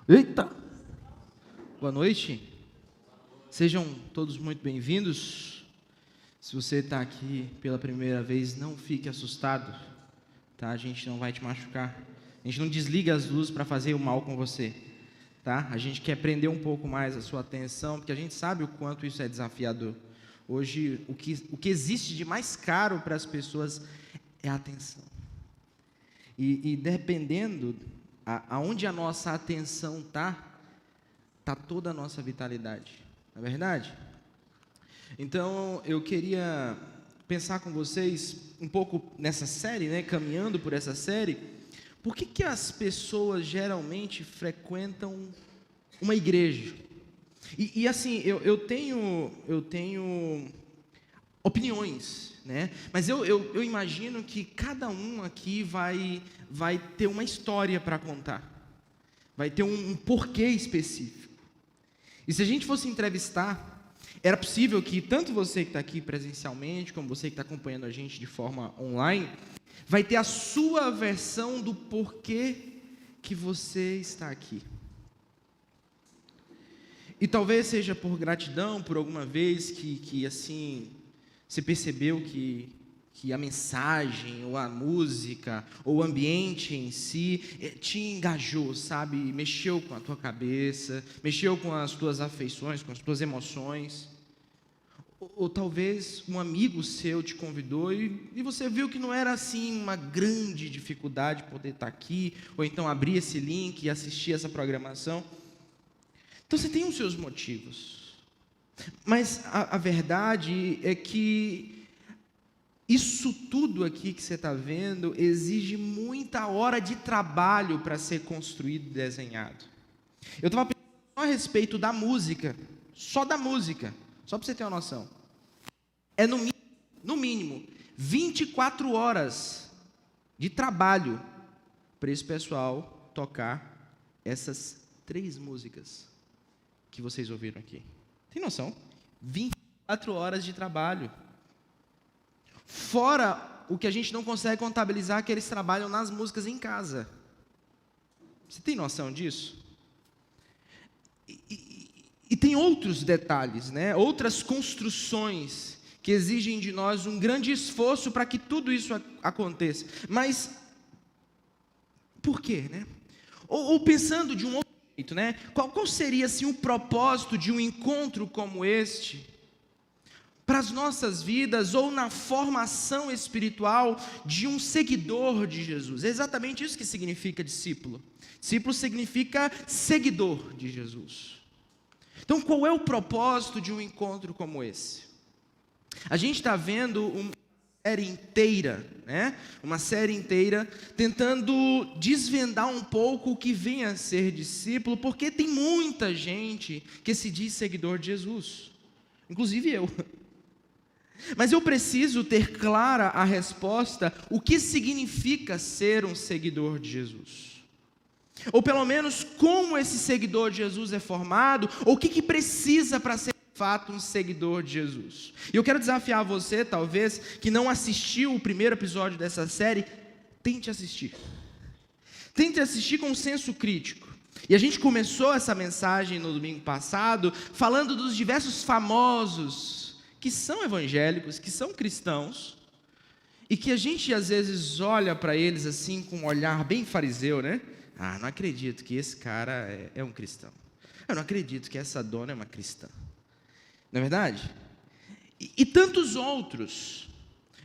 Eita! Boa noite. Sejam todos muito bem-vindos. Se você está aqui pela primeira vez, não fique assustado, tá? A gente não vai te machucar. A gente não desliga as luzes para fazer o mal com você, tá? A gente quer prender um pouco mais a sua atenção, porque a gente sabe o quanto isso é desafiador. Hoje, o que existe de mais caro para as pessoas é a atenção. E dependendo aonde a nossa atenção está toda a nossa vitalidade, não é verdade? Então, eu queria pensar com vocês um pouco nessa série, né, caminhando por essa série. Por que as pessoas geralmente frequentam uma igreja? E assim, eu tenho opiniões, né? Mas eu imagino que cada um aqui vai ter uma história para contar, vai ter um porquê específico. E se a gente fosse entrevistar, era possível que tanto você que está aqui presencialmente, como você que está acompanhando a gente de forma online, vai ter a sua versão do porquê que você está aqui. E talvez seja por gratidão, por alguma vez que assim, você percebeu que a mensagem, ou a música, ou o ambiente em si, te engajou, sabe? Mexeu com a tua cabeça, mexeu com as tuas afeições, com as tuas emoções. Ou talvez um amigo seu te convidou e você viu que não era assim uma grande dificuldade poder estar aqui, ou então abrir esse link e assistir essa programação. Então você tem os seus motivos. Mas a verdade é que isso tudo aqui que você está vendo exige muita hora de trabalho para ser construído e desenhado. Eu estava pensando só a respeito da música, só da música, só para você ter uma noção. É no mínimo 24 horas de trabalho para esse pessoal tocar essas 3 músicas que vocês ouviram aqui. Tem noção? 24 horas de trabalho. Fora o que a gente não consegue contabilizar, que eles trabalham nas músicas em casa. Você tem noção disso? E tem outros detalhes, né? Outras construções que exigem de nós um grande esforço para que tudo isso aconteça. Mas por quê, né? Ou pensando de um outro jeito, né? Qual seria assim o propósito de um encontro como este para as nossas vidas, ou na formação espiritual de um seguidor de Jesus? É exatamente isso que significa discípulo. Discípulo significa seguidor de Jesus. Então, qual é o propósito de um encontro como esse? A gente está vendo uma série inteira, né? Uma série inteira tentando desvendar um pouco o que vem a ser discípulo, porque tem muita gente que se diz seguidor de Jesus, inclusive eu. Mas eu preciso ter clara a resposta, o que significa ser um seguidor de Jesus. Ou pelo menos como esse seguidor de Jesus é formado, ou o que precisa para ser de fato um seguidor de Jesus. E eu quero desafiar você, talvez, que não assistiu o primeiro episódio dessa série, tente assistir. Tente assistir com um senso crítico. E a gente começou essa mensagem no domingo passado, falando dos diversos famosos que são evangélicos, que são cristãos, e que a gente às vezes olha para eles assim com um olhar bem fariseu, né? Ah, não acredito que esse cara é um cristão. Eu não acredito que essa dona é uma cristã. Não é verdade? E tantos outros.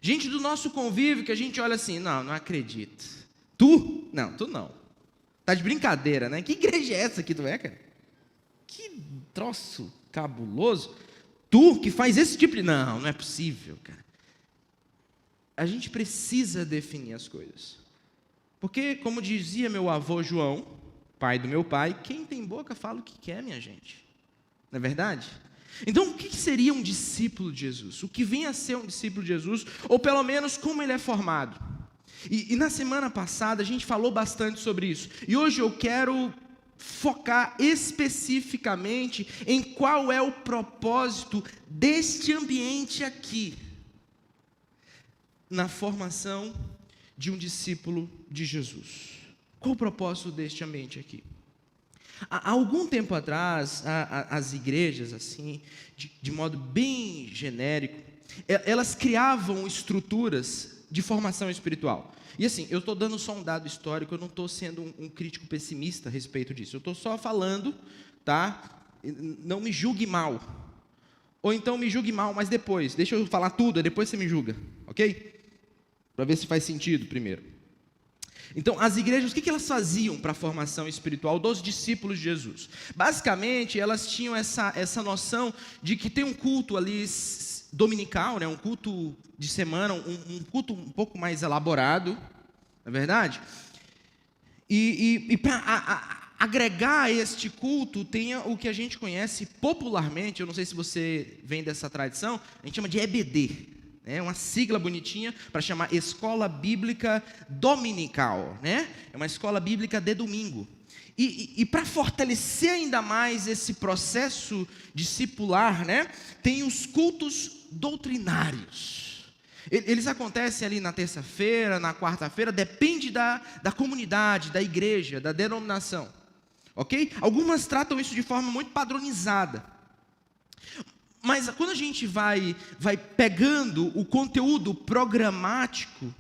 Gente do nosso convívio que a gente olha assim, não acredito. Tu? Não, tu não. Tá de brincadeira, né? Que igreja é essa que tu é, cara? Que troço cabuloso. Tu que faz esse tipo de... Não é possível, cara. A gente precisa definir as coisas. Porque, como dizia meu avô João, pai do meu pai, quem tem boca fala o que quer, minha gente. Não é verdade? Então, o que seria um discípulo de Jesus? O que vem a ser um discípulo de Jesus? Ou pelo menos, como ele é formado? E na semana passada, a gente falou bastante sobre isso. E hoje eu quero focar especificamente em qual é o propósito deste ambiente aqui, na formação de um discípulo de Jesus. Qual o propósito deste ambiente aqui? Há algum tempo atrás, as igrejas, assim, de modo bem genérico, elas criavam estruturas de formação espiritual. E assim, eu estou dando só um dado histórico, eu não estou sendo um crítico pessimista a respeito disso. Eu estou só falando, tá? Não me julgue mal. Ou então me julgue mal, mas depois. Deixa eu falar tudo, depois você me julga, ok? Para ver se faz sentido primeiro. Então, as igrejas, o que elas faziam para a formação espiritual dos discípulos de Jesus? Basicamente, elas tinham essa noção de que tem um culto ali dominical, né, um culto de semana, um culto um pouco mais elaborado, não é verdade? E para agregar a este culto, tem o que a gente conhece popularmente, eu não sei se você vem dessa tradição, a gente chama de EBD. É uma sigla bonitinha para chamar Escola Bíblica Dominical, né? É uma escola bíblica de domingo. E para fortalecer ainda mais esse processo discipular, né? Tem os cultos doutrinários. Eles acontecem ali na terça-feira, na quarta-feira, depende da comunidade, da igreja, da denominação. Ok? Algumas tratam isso de forma muito padronizada. Mas quando a gente vai pegando o conteúdo programático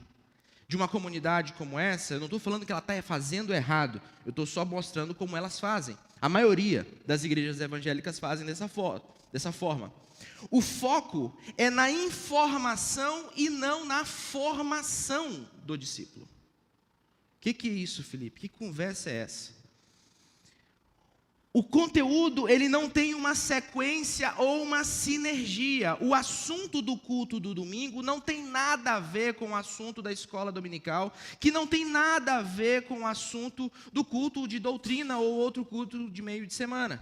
de uma comunidade como essa, eu não estou falando que ela está fazendo errado, eu estou só mostrando como elas fazem. A maioria das igrejas evangélicas fazem dessa forma. O foco é na informação e não na formação do discípulo. O que é isso, Felipe? Que conversa é essa? O conteúdo, ele não tem uma sequência ou uma sinergia. O assunto do culto do domingo não tem nada a ver com o assunto da escola dominical, que não tem nada a ver com o assunto do culto de doutrina ou outro culto de meio de semana.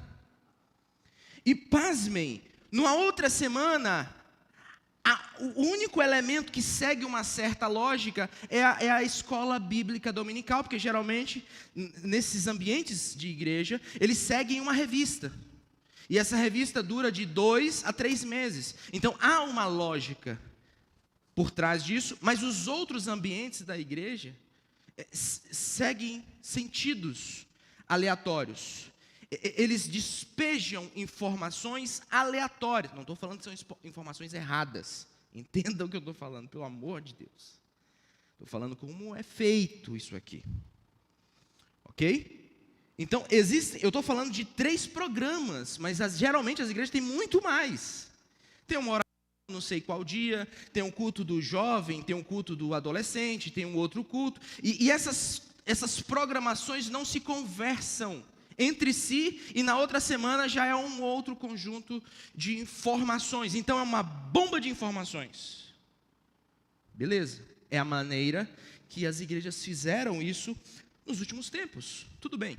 E pasmem, numa outra semana, o único elemento que segue uma certa lógica é a escola bíblica dominical, porque geralmente, nesses ambientes de igreja, eles seguem uma revista. E essa revista dura de 2 a 3 meses. Então, há uma lógica por trás disso, mas os outros ambientes da igreja seguem sentidos aleatórios. Eles despejam informações aleatórias. Não estou falando que são informações erradas. Entendam o que eu estou falando, pelo amor de Deus. Estou falando como é feito isso aqui. Ok? Então, eu estou falando de 3 programas, mas geralmente as igrejas têm muito mais. Tem uma oração, não sei qual dia, tem um culto do jovem, tem um culto do adolescente, tem um outro culto. E essas programações não se conversam entre si, e na outra semana já é um outro conjunto de informações. Então é uma bomba de informações. Beleza, é a maneira que as igrejas fizeram isso nos últimos tempos. Tudo bem.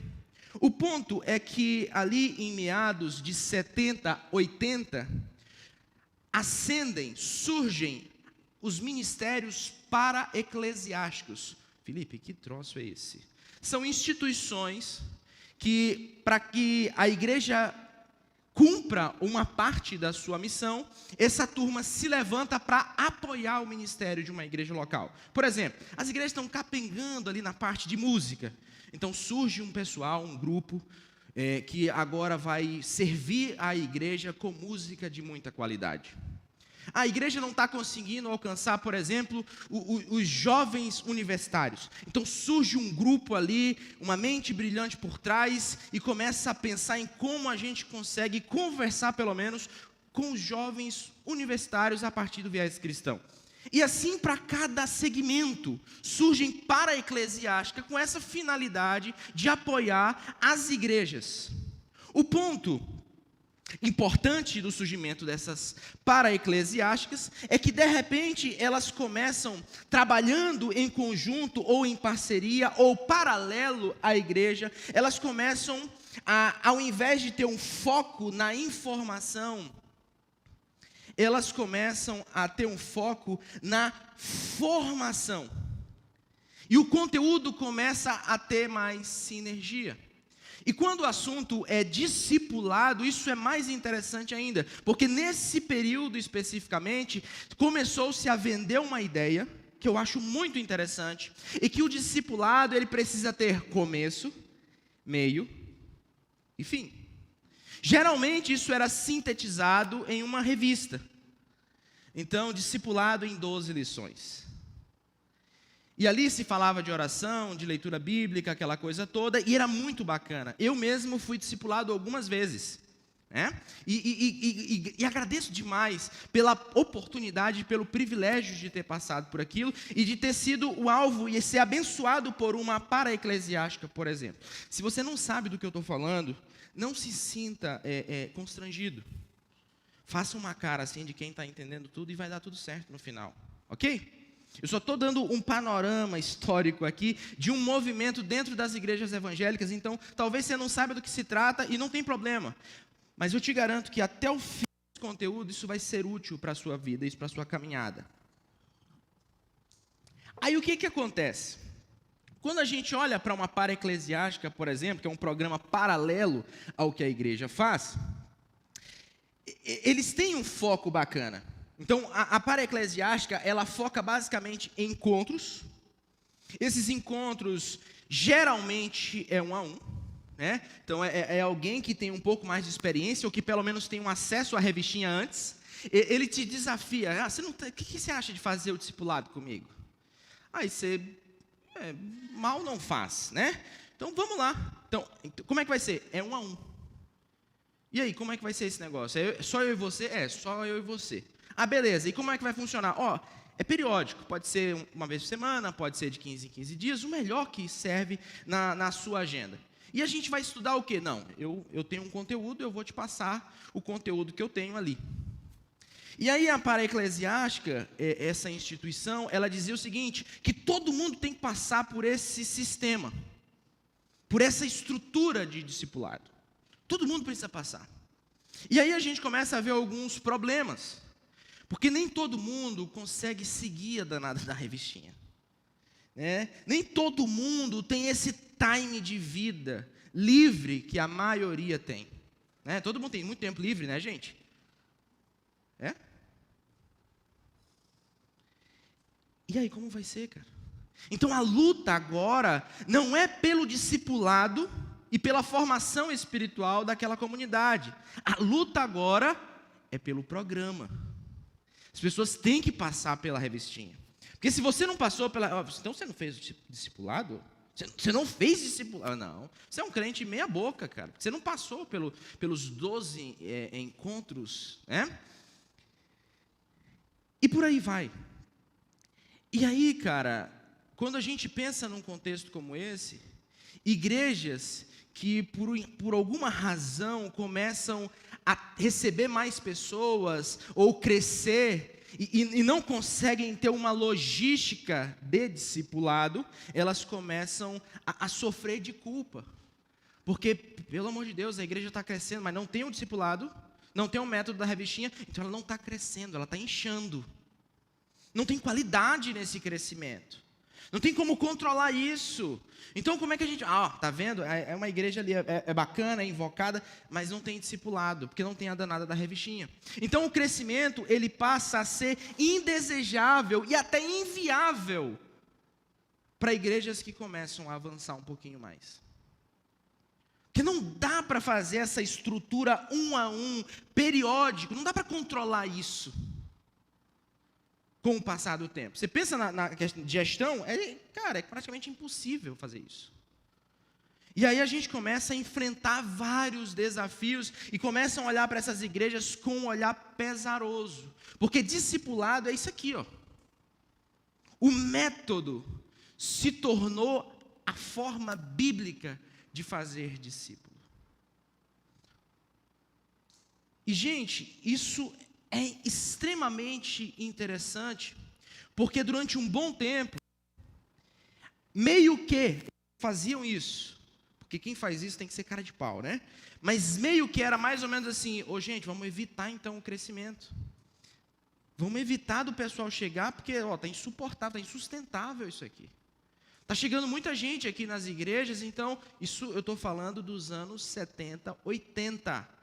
O ponto é que ali em meados de 70, 80, surgem os ministérios para-eclesiásticos. Felipe, que troço é esse? São instituições que, para que a igreja cumpra uma parte da sua missão, essa turma se levanta para apoiar o ministério de uma igreja local. Por exemplo, as igrejas estão capengando ali na parte de música. Então surge um pessoal, um grupo, que agora vai servir a igreja com música de muita qualidade. A igreja não está conseguindo alcançar, por exemplo, os jovens universitários. Então surge um grupo ali, uma mente brilhante por trás, e começa a pensar em como a gente consegue conversar, pelo menos, com os jovens universitários a partir do viés cristão. E assim, para cada segmento, surgem para-eclesiástica com essa finalidade de apoiar as igrejas. O ponto importante do surgimento dessas para-eclesiásticas é que, de repente, elas começam trabalhando em conjunto, ou em parceria, ou paralelo à igreja. Elas começam, ao invés de ter um foco na informação, elas começam a ter um foco na formação. E o conteúdo começa a ter mais sinergia. E quando o assunto é discipulado, isso é mais interessante ainda, porque nesse período especificamente, começou-se a vender uma ideia, que eu acho muito interessante, e que o discipulado ele precisa ter começo, meio Enfim, geralmente isso era sintetizado em uma revista. Então, discipulado em 12 lições. E ali se falava de oração, de leitura bíblica, aquela coisa toda, e era muito bacana. Eu mesmo fui discipulado algumas vezes, né? E agradeço demais pela oportunidade, pelo privilégio de ter passado por aquilo e de ter sido o alvo e ser abençoado por uma para-eclesiástica, por exemplo. Se você não sabe do que eu estou falando, não se sinta constrangido. Faça uma cara assim de quem está entendendo tudo e vai dar tudo certo no final, ok? Eu só estou dando um panorama histórico aqui de um movimento dentro das igrejas evangélicas, então talvez você não saiba do que se trata e não tem problema. Mas eu te garanto que até o fim do conteúdo isso vai ser útil para a sua vida, isso para a sua caminhada. Aí o que acontece? Quando a gente olha para uma para-eclesiástica, por exemplo, que é um programa paralelo ao que a igreja faz, eles têm um foco bacana. Então, a para-eclesiástica, ela foca basicamente em encontros. Esses encontros, geralmente, é 1 a 1. Né? Então, é alguém que tem um pouco mais de experiência, ou que pelo menos tem um acesso à revistinha antes. Ele te desafia. O que você acha de fazer o discipulado comigo? Aí você, mal não faz, né? Então, vamos lá. Então, como é que vai ser? É 1 a 1. E aí, como é que vai ser esse negócio? Só eu e você? Só eu e você. Beleza, e como é que vai funcionar? É periódico, pode ser uma vez por semana, pode ser de 15 em 15 dias, o melhor que serve na sua agenda. E a gente vai estudar o quê? Não, eu tenho um conteúdo, eu vou te passar o conteúdo que eu tenho ali. E aí a para-eclesiástica, essa instituição, ela dizia o seguinte, que todo mundo tem que passar por esse sistema, por essa estrutura de discipulado. Todo mundo precisa passar. E aí a gente começa a ver alguns problemas. Porque nem todo mundo consegue seguir a danada da revistinha. Né? Nem todo mundo tem esse time de vida livre que a maioria tem. Né? Todo mundo tem muito tempo livre, né, gente? E aí, como vai ser, cara? Então a luta agora não é pelo discipulado e pela formação espiritual daquela comunidade. A luta agora é pelo programa. As pessoas têm que passar pela revistinha. Porque se você não passou pela... Então você não fez discipulado? Você não fez discipulado? Não. Você é um crente meia boca, cara. Você não passou pelos 12 encontros, né? E por aí vai. E aí, cara, quando a gente pensa num contexto como esse, igrejas que por alguma razão começam a receber mais pessoas ou crescer e não conseguem ter uma logística de discipulado, elas começam a sofrer de culpa. Porque, pelo amor de Deus, a igreja está crescendo, mas não tem um discipulado, não tem um método da revistinha, então ela não está crescendo, ela está inchando. Não tem qualidade nesse crescimento. Não tem como controlar isso. Então, como é que a gente... tá vendo? É uma igreja ali, é bacana, é invocada, mas não tem discipulado, porque não tem a danada da revistinha. Então, o crescimento, ele passa a ser indesejável e até inviável para igrejas que começam a avançar um pouquinho mais. Porque não dá para fazer essa estrutura 1 a 1, periódico, não dá para controlar isso. Com o passar do tempo. Você pensa na questão de gestão, é praticamente impossível fazer isso. E aí a gente começa a enfrentar vários desafios e começam a olhar para essas igrejas com um olhar pesaroso. Porque discipulado é isso aqui, ó. O método se tornou a forma bíblica de fazer discípulo. E, gente, isso é extremamente interessante, porque durante um bom tempo, meio que faziam isso, porque quem faz isso tem que ser cara de pau, né? Mas meio que era mais ou menos assim, gente, vamos evitar então o crescimento. Vamos evitar do pessoal chegar, porque está insuportável, está insustentável isso aqui. Está chegando muita gente aqui nas igrejas, então, isso eu estou falando dos anos 70, 80.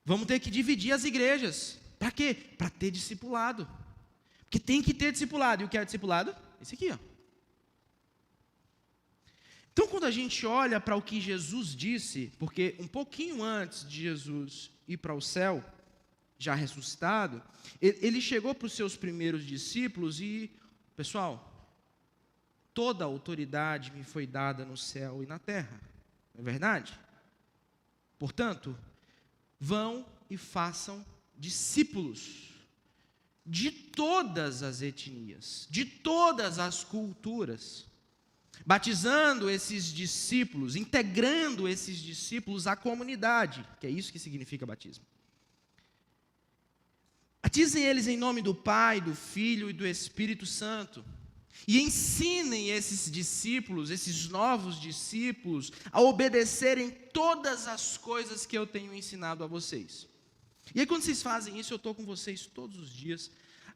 Vamos ter que dividir as igrejas. Para quê? Para ter discipulado. Porque tem que ter discipulado. E o que é discipulado? Esse aqui, ó. Então, quando a gente olha para o que Jesus disse, porque um pouquinho antes de Jesus ir para o céu, já ressuscitado, ele chegou para os seus primeiros discípulos e, pessoal, toda a autoridade me foi dada no céu e na terra, não é verdade? Portanto, vão e façam discípulos de todas as etnias, de todas as culturas, batizando esses discípulos, integrando esses discípulos à comunidade, que é isso que significa batismo. Batizem eles em nome do Pai, do Filho e do Espírito Santo. E ensinem esses discípulos, esses novos discípulos, a obedecerem todas as coisas que eu tenho ensinado a vocês. E aí, quando vocês fazem isso, eu estou com vocês todos os dias,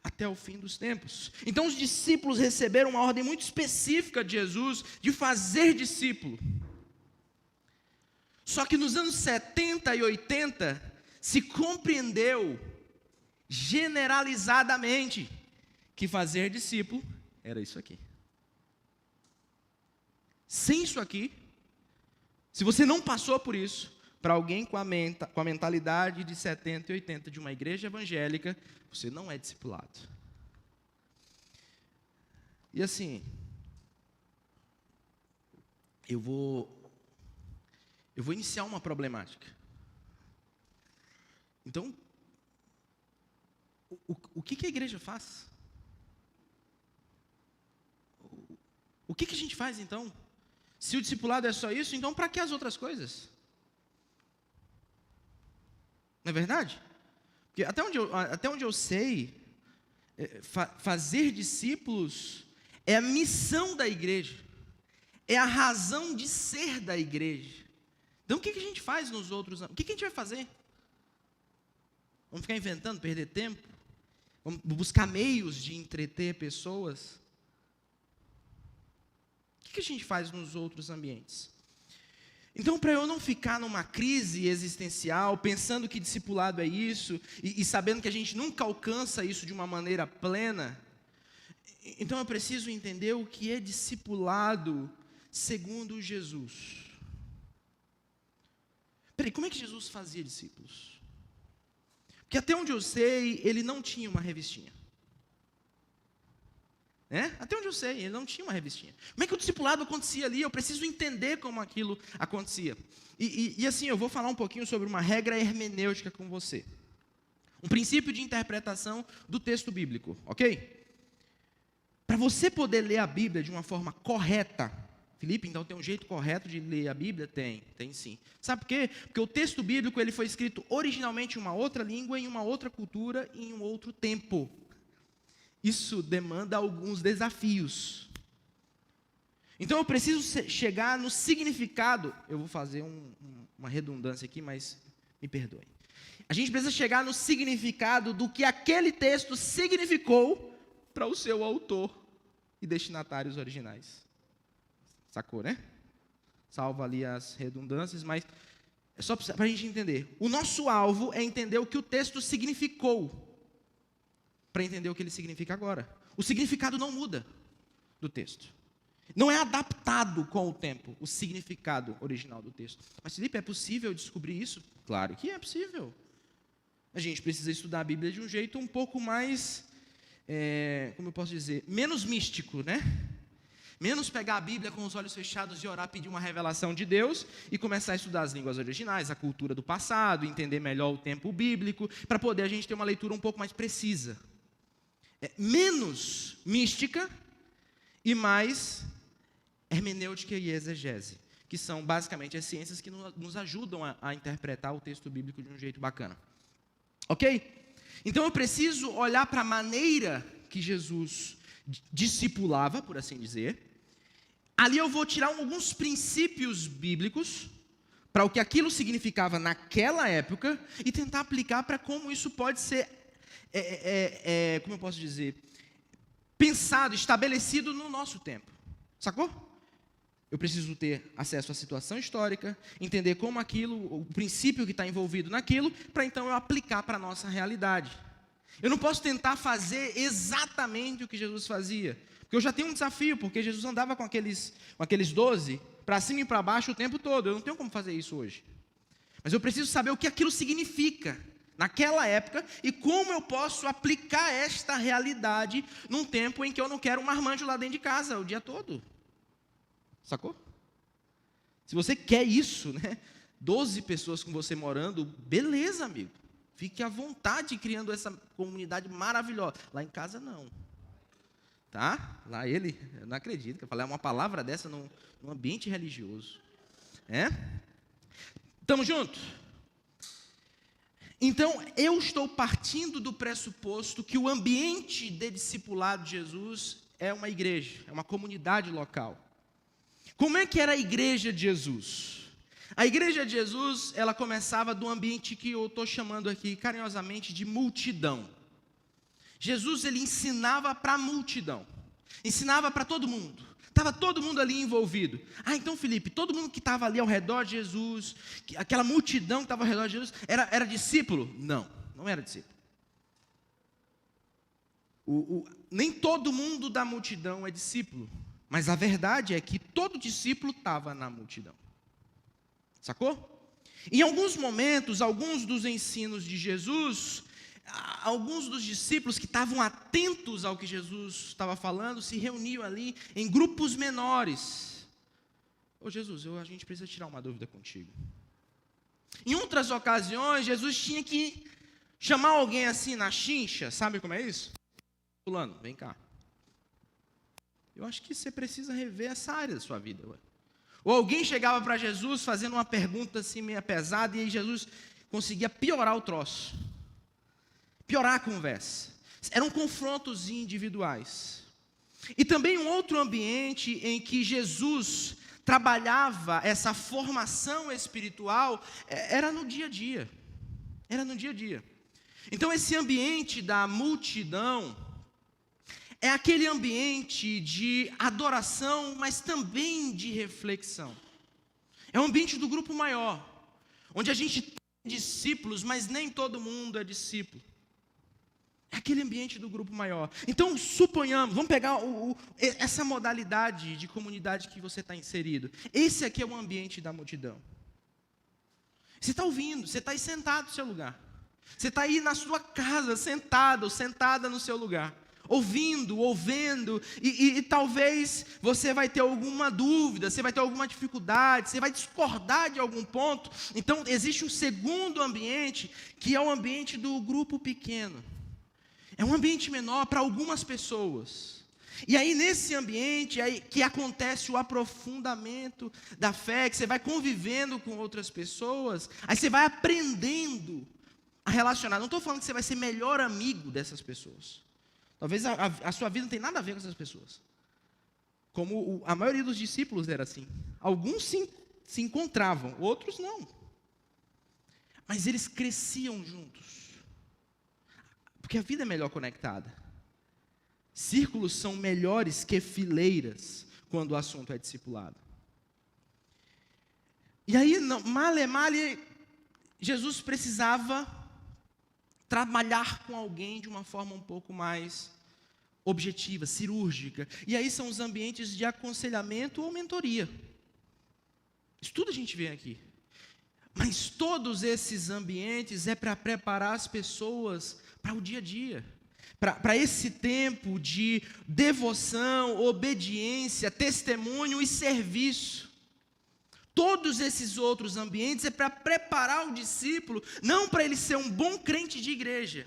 até o fim dos tempos. Então, os discípulos receberam uma ordem muito específica de Jesus, de fazer discípulo. Só que nos anos 70 e 80, se compreendeu generalizadamente que fazer discípulo era isso aqui. Sem isso aqui, se você não passou por isso, para alguém com a mentalidade de 70 e 80 de uma igreja evangélica, você não é discipulado. E assim, eu vou iniciar uma problemática. Então, o que a igreja faz? O que a gente faz então? Se o discipulado é só isso, então para que as outras coisas? Não é verdade? Porque até onde eu sei, fazer discípulos é a missão da igreja, é a razão de ser da igreja. Então o que a gente faz nos outros? O que a gente vai fazer? Vamos ficar inventando, perder tempo? Vamos buscar meios de entreter pessoas? O que a gente faz nos outros ambientes? Então, para eu não ficar numa crise existencial, pensando que discipulado é isso, e sabendo que a gente nunca alcança isso de uma maneira plena, então eu preciso entender o que é discipulado segundo Jesus. Peraí, como é que Jesus fazia discípulos? Porque até onde eu sei, ele não tinha uma revistinha. Até onde eu sei, ele não tinha uma revistinha. Como é que o discipulado acontecia ali? Eu preciso entender como aquilo acontecia. E assim, eu vou falar um pouquinho sobre uma regra hermenêutica com você. Um princípio de interpretação do texto bíblico, ok? Para você poder ler a Bíblia de uma forma correta, Felipe, então tem um jeito correto de ler a Bíblia? Tem sim. Sabe por quê? Porque o texto bíblico ele foi escrito originalmente em uma outra língua, em uma outra cultura, e em um outro tempo. Isso demanda alguns desafios. Então eu preciso chegar no significado. Eu vou fazer uma redundância aqui, mas me perdoe. A gente precisa chegar no significado do que aquele texto significou para o seu autor e destinatários originais. Sacou, né? Salva ali as redundâncias, mas é só para a gente entender. O nosso alvo é entender o que o texto significou, para entender o que ele significa agora. O significado não muda do texto. Não é adaptado com o tempo, o significado original do texto. Mas, Felipe, é possível descobrir isso? Claro que é possível. A gente precisa estudar a Bíblia de um jeito um pouco mais, como eu posso dizer, menos místico, né? Menos pegar a Bíblia com os olhos fechados e orar, pedir uma revelação de Deus e começar a estudar as línguas originais, a cultura do passado, entender melhor o tempo bíblico, para poder a gente ter uma leitura um pouco mais precisa. Menos mística e mais hermenêutica e exegese, que são basicamente as ciências que nos ajudam a interpretar o texto bíblico de um jeito bacana. Ok? Então eu preciso olhar para a maneira que Jesus discipulava, por assim dizer. Ali eu vou tirar alguns princípios bíblicos para o que aquilo significava naquela época e tentar aplicar para como isso pode ser, como eu posso dizer, pensado, estabelecido no nosso tempo. Sacou? Eu preciso ter acesso à situação histórica, entender como aquilo, o princípio que está envolvido naquilo, para então eu aplicar para a nossa realidade. Eu não posso tentar fazer exatamente o que Jesus fazia, porque eu já tenho um desafio, porque Jesus andava com aqueles 12, para cima e para baixo o tempo todo. Eu não tenho como fazer isso hoje. Mas eu preciso saber o que aquilo significa naquela época e como eu posso aplicar esta realidade num tempo em que eu não quero um marmanjo lá dentro de casa o dia todo. Sacou? Se você quer isso, né? 12 pessoas com você morando, beleza, amigo. Fique à vontade criando essa comunidade maravilhosa. Lá em casa, não. Tá? Lá eu não acredito que eu falei uma palavra dessa num ambiente religioso. Estamos juntos? Então, eu estou partindo do pressuposto que o ambiente de discipulado de Jesus é uma igreja, é uma comunidade local. Como é que era a igreja de Jesus? A igreja de Jesus, ela começava do ambiente que eu estou chamando aqui carinhosamente de multidão. Jesus, ele ensinava para a multidão, ensinava para todo mundo, estava todo mundo ali envolvido. Então, Felipe, todo mundo que estava ali ao redor de Jesus, aquela multidão que estava ao redor de Jesus, era discípulo? Não, não era discípulo. Nem todo mundo da multidão é discípulo, mas a verdade é que todo discípulo estava na multidão. Sacou? Em alguns momentos, alguns dos ensinos de Jesus, alguns dos discípulos que estavam atentos ao que Jesus estava falando, se reuniam ali em grupos menores. Ô Jesus, a gente precisa tirar uma dúvida contigo. Em outras ocasiões, Jesus tinha que chamar alguém assim na chincha, sabe como é isso? Fulano, vem cá. Eu acho que você precisa rever essa área da sua vida, ué. Ou alguém chegava para Jesus fazendo uma pergunta assim meio pesada, e aí Jesus conseguia piorar o troço, piorar a conversa. Eram confrontos individuais. E também um outro ambiente em que Jesus trabalhava essa formação espiritual era no dia a dia. Era no dia a dia. Então esse ambiente da multidão é aquele ambiente de adoração, mas também de reflexão. É um ambiente do grupo maior, onde a gente tem discípulos, mas nem todo mundo é discípulo. É aquele ambiente do grupo maior. Então, suponhamos, vamos pegar essa modalidade de comunidade que você está inserido. Esse aqui é o ambiente da multidão. Você está ouvindo, você está aí sentado no seu lugar. Você está aí na sua casa, sentado ou sentada no seu lugar. Ouvindo, e talvez você vai ter alguma dúvida, você vai ter alguma dificuldade, você vai discordar de algum ponto. Então, existe um segundo ambiente, que é o ambiente do grupo pequeno. É um ambiente menor para algumas pessoas. E aí, nesse ambiente, que acontece o aprofundamento da fé, que você vai convivendo com outras pessoas, aí você vai aprendendo a relacionar. Não estou falando que você vai ser melhor amigo dessas pessoas. Talvez a sua vida não tenha nada a ver com essas pessoas. Como a maioria dos discípulos era assim. Alguns se encontravam, outros não. Mas eles cresciam juntos. Porque a vida é melhor conectada. Círculos são melhores que fileiras quando o assunto é discipulado. E aí, male, Jesus precisava trabalhar com alguém de uma forma um pouco mais objetiva, cirúrgica. E aí são os ambientes de aconselhamento ou mentoria. Isso tudo a gente vê aqui. Mas todos esses ambientes é para preparar as pessoas para o dia a dia. Para esse tempo de devoção, obediência, testemunho e serviço. Todos esses outros ambientes é para preparar o discípulo, não para ele ser um bom crente de igreja,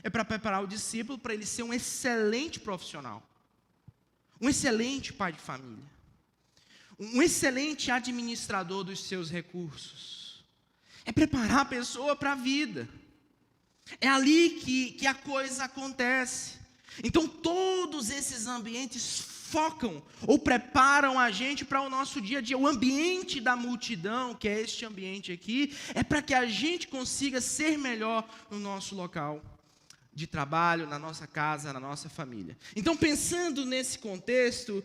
é para preparar o discípulo para ele ser um excelente profissional, um excelente pai de família, um excelente administrador dos seus recursos. É preparar a pessoa para a vida. É ali que a coisa acontece. Então todos esses ambientes focam ou preparam a gente para o nosso dia a dia. O ambiente da multidão, que é este ambiente aqui, é para que a gente consiga ser melhor no nosso local de trabalho, na nossa casa, na nossa família. Então, pensando nesse contexto,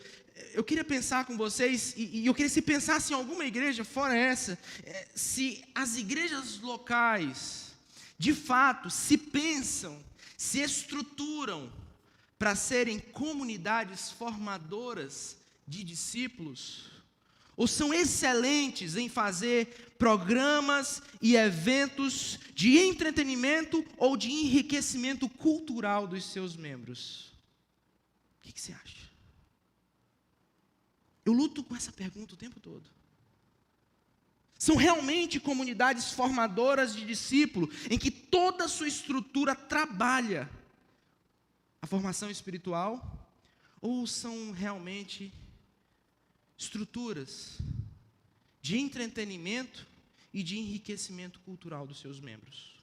eu queria pensar com vocês, e eu queria se pensasse em alguma igreja fora essa, se as igrejas locais, de fato, se pensam, se estruturam para serem comunidades formadoras de discípulos, ou são excelentes em fazer programas e eventos de entretenimento ou de enriquecimento cultural dos seus membros? O que você acha? Eu luto com essa pergunta o tempo todo. São realmente comunidades formadoras de discípulo, em que toda a sua estrutura trabalha a formação espiritual? Ou são realmente estruturas de entretenimento e de enriquecimento cultural dos seus membros?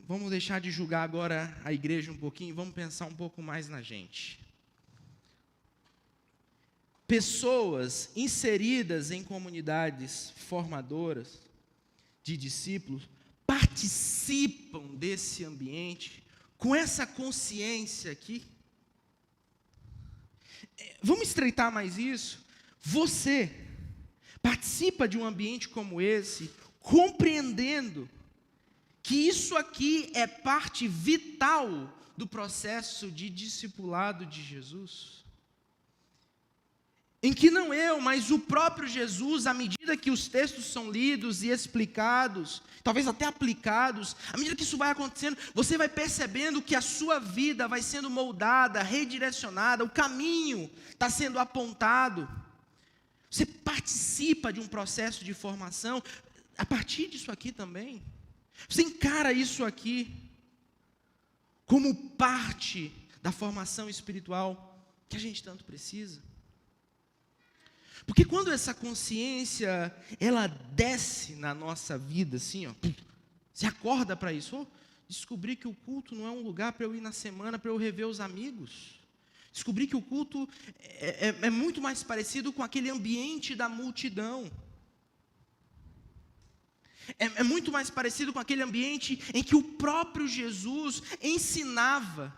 Vamos deixar de julgar agora a igreja um pouquinho, vamos pensar um pouco mais na gente. Pessoas inseridas em comunidades formadoras de discípulos participam desse ambiente com essa consciência aqui. Vamos estreitar mais isso. Você participa de um ambiente como esse, compreendendo que isso aqui é parte vital do processo de discipulado de Jesus? Em que não eu, mas o próprio Jesus, à medida que os textos são lidos e explicados, talvez até aplicados, à medida que isso vai acontecendo, você vai percebendo que a sua vida vai sendo moldada, redirecionada, o caminho está sendo apontado. Você participa de um processo de formação a partir disso aqui também. Você encara isso aqui como parte da formação espiritual que a gente tanto precisa. Porque quando essa consciência, ela desce na nossa vida, assim, ó, você acorda para isso, descobri que o culto não é um lugar para eu ir na semana, para eu rever os amigos. Descobri que o culto é muito mais parecido com aquele ambiente da multidão. É muito mais parecido com aquele ambiente em que o próprio Jesus ensinava.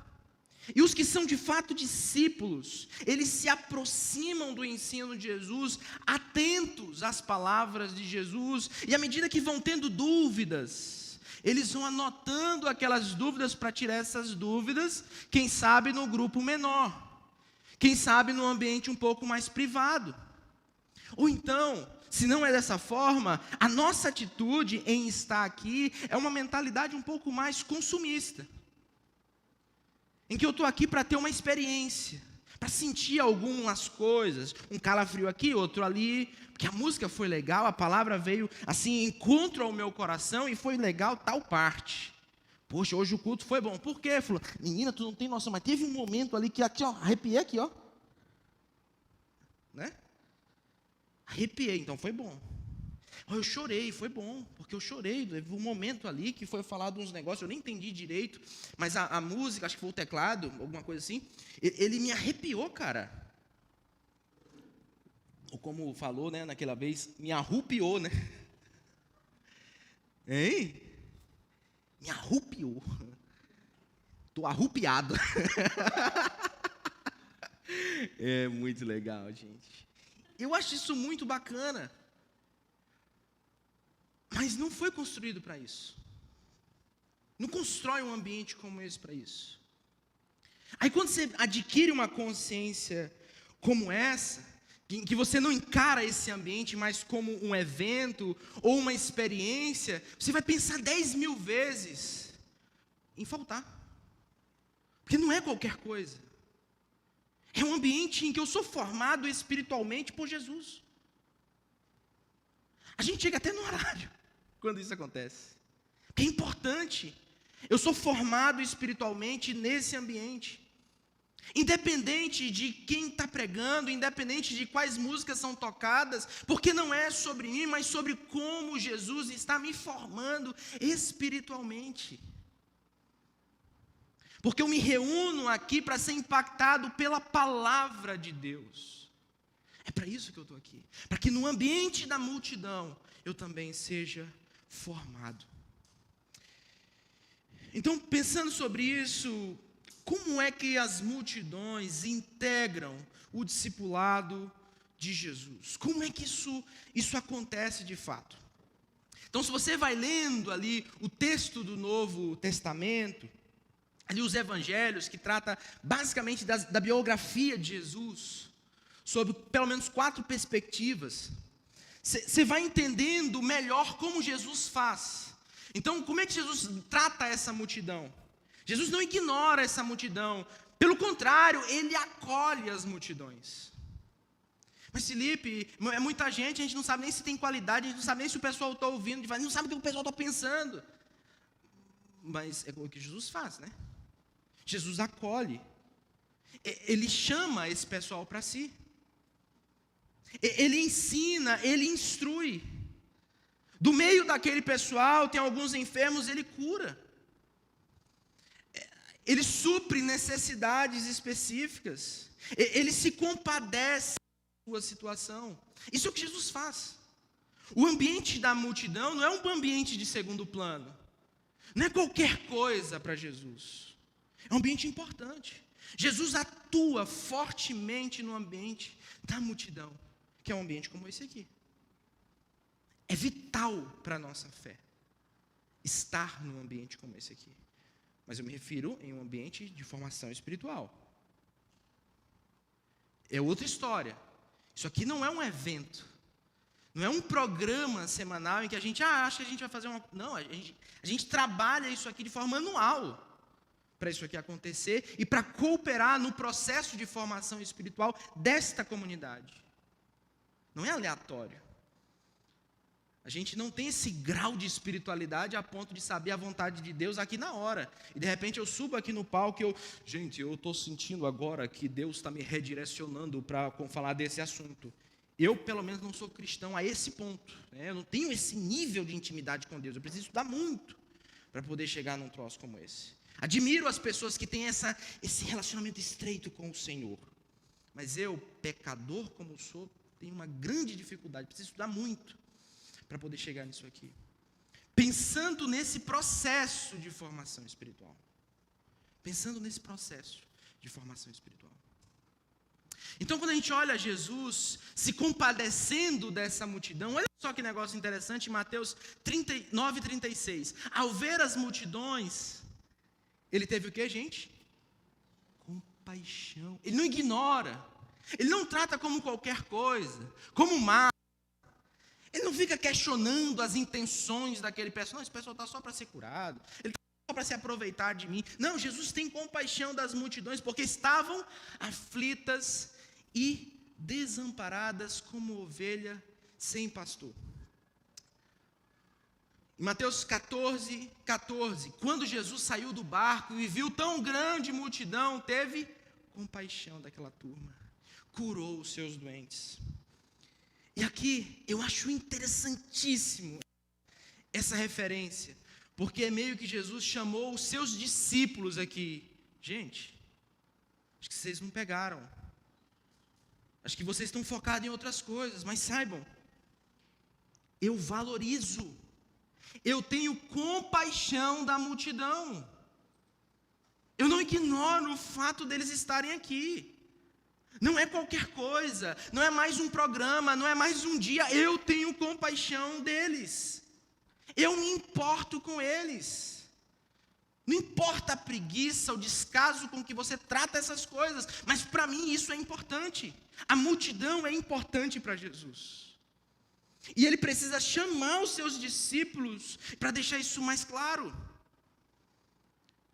E os que são de fato discípulos, eles se aproximam do ensino de Jesus, atentos às palavras de Jesus, e à medida que vão tendo dúvidas, eles vão anotando aquelas dúvidas para tirar essas dúvidas, quem sabe no grupo menor, quem sabe num ambiente um pouco mais privado. Ou então, se não é dessa forma, a nossa atitude em estar aqui é uma mentalidade um pouco mais consumista, em que eu estou aqui para ter uma experiência, para sentir algumas coisas, um calafrio aqui, outro ali, porque a música foi legal, a palavra veio assim, encontro ao meu coração e foi legal tal parte. Poxa, hoje o culto foi bom. Por quê? Falou, menina, tu não tem noção, mas teve um momento ali que aqui, ó, arrepiei aqui, ó. Né? Arrepiei, então foi bom. Eu chorei, foi bom, porque eu chorei, teve um momento ali que foi falado uns negócios, eu nem entendi direito, mas a música, acho que foi o teclado, alguma coisa assim, ele me arrepiou, cara. Ou como falou, né, naquela vez, me arrupiou, né? Hein? Me arrupiou. Estou arrupiado. É muito legal, gente. Eu acho isso muito bacana. Mas não foi construído para isso. Não constrói um ambiente como esse para isso. Aí quando você adquire uma consciência como essa, em que você não encara esse ambiente mais como um evento ou uma experiência, você vai pensar 10.000 vezes em faltar. Porque não é qualquer coisa. É um ambiente em que eu sou formado espiritualmente por Jesus. A gente chega até no horário quando isso acontece. É importante. Eu sou formado espiritualmente nesse ambiente. Independente de quem está pregando, independente de quais músicas são tocadas, porque não é sobre mim, mas sobre como Jesus está me formando espiritualmente. Porque eu me reúno aqui para ser impactado pela palavra de Deus. É para isso que eu estou aqui. Para que no ambiente da multidão eu também seja formado. Então, pensando sobre isso, como é que as multidões integram o discipulado de Jesus? Como é que isso acontece de fato? Então, se você vai lendo ali o texto do Novo Testamento, ali os evangelhos, que trata basicamente da biografia de Jesus, sob pelo menos 4 perspectivas, você vai entendendo melhor como Jesus faz. Então, como é que Jesus trata essa multidão? Jesus não ignora essa multidão, pelo contrário, ele acolhe as multidões. Mas Felipe, é muita gente, a gente não sabe nem se tem qualidade, a gente não sabe nem se o pessoal está ouvindo, não sabe o que o pessoal está pensando. Mas é o que Jesus faz, né? Jesus acolhe, ele chama esse pessoal para si, ele ensina, ele instrui. Do meio daquele pessoal, tem alguns enfermos, ele cura. Ele supre necessidades específicas, ele se compadece sua situação. Isso é o que Jesus faz. O ambiente da multidão não é um ambiente de segundo plano. Não é qualquer coisa para Jesus. É um ambiente importante. Jesus atua fortemente no ambiente da multidão, que é um ambiente como esse aqui. É vital para a nossa fé estar num ambiente como esse aqui. Mas eu me refiro em um ambiente de formação espiritual. É outra história. Isso aqui não é um evento, não é um programa semanal em que a gente acha que a gente vai fazer uma... Não, a gente trabalha isso aqui de forma anual para isso aqui acontecer e para cooperar no processo de formação espiritual desta comunidade. Não é aleatório. A gente não tem esse grau de espiritualidade a ponto de saber a vontade de Deus aqui na hora. E de repente eu subo aqui no palco e eu estou sentindo agora que Deus está me redirecionando para falar desse assunto. Eu, pelo menos, não sou cristão a esse ponto, né? Eu não tenho esse nível de intimidade com Deus. Eu preciso estudar muito para poder chegar num troço como esse. Admiro as pessoas que têm esse relacionamento estreito com o Senhor. Mas eu, pecador como sou, tenho uma grande dificuldade. Preciso estudar muito para poder chegar nisso aqui. Pensando nesse processo de formação espiritual. Pensando nesse processo de formação espiritual. Então, quando a gente olha Jesus se compadecendo dessa multidão, olha só que negócio interessante, em Mateus 9:36. Ao ver as multidões, ele teve o que, gente? Compaixão. Ele não ignora. Ele não trata como qualquer coisa, como má. Ele não fica questionando as intenções daquele pessoal. Não, esse pessoal está só para ser curado. Ele está só para se aproveitar de mim. Não, Jesus tem compaixão das multidões, porque estavam aflitas e desamparadas como ovelha sem pastor. Em Mateus 14, quando Jesus saiu do barco e viu tão grande multidão, teve compaixão daquela turma. Curou os seus doentes. E aqui eu acho interessantíssimo essa referência, porque é meio que Jesus chamou os seus discípulos aqui. Gente, acho que vocês não pegaram. Acho que vocês estão focados em outras coisas, mas saibam, eu valorizo, eu tenho compaixão da multidão. Eu não ignoro o fato deles estarem aqui. Não é qualquer coisa, não é mais um programa, não é mais um dia. Eu tenho compaixão deles. Eu me importo com eles. Não importa a preguiça, o descaso com que você trata essas coisas, mas para mim isso é importante. A multidão é importante para Jesus. E ele precisa chamar os seus discípulos para deixar isso mais claro.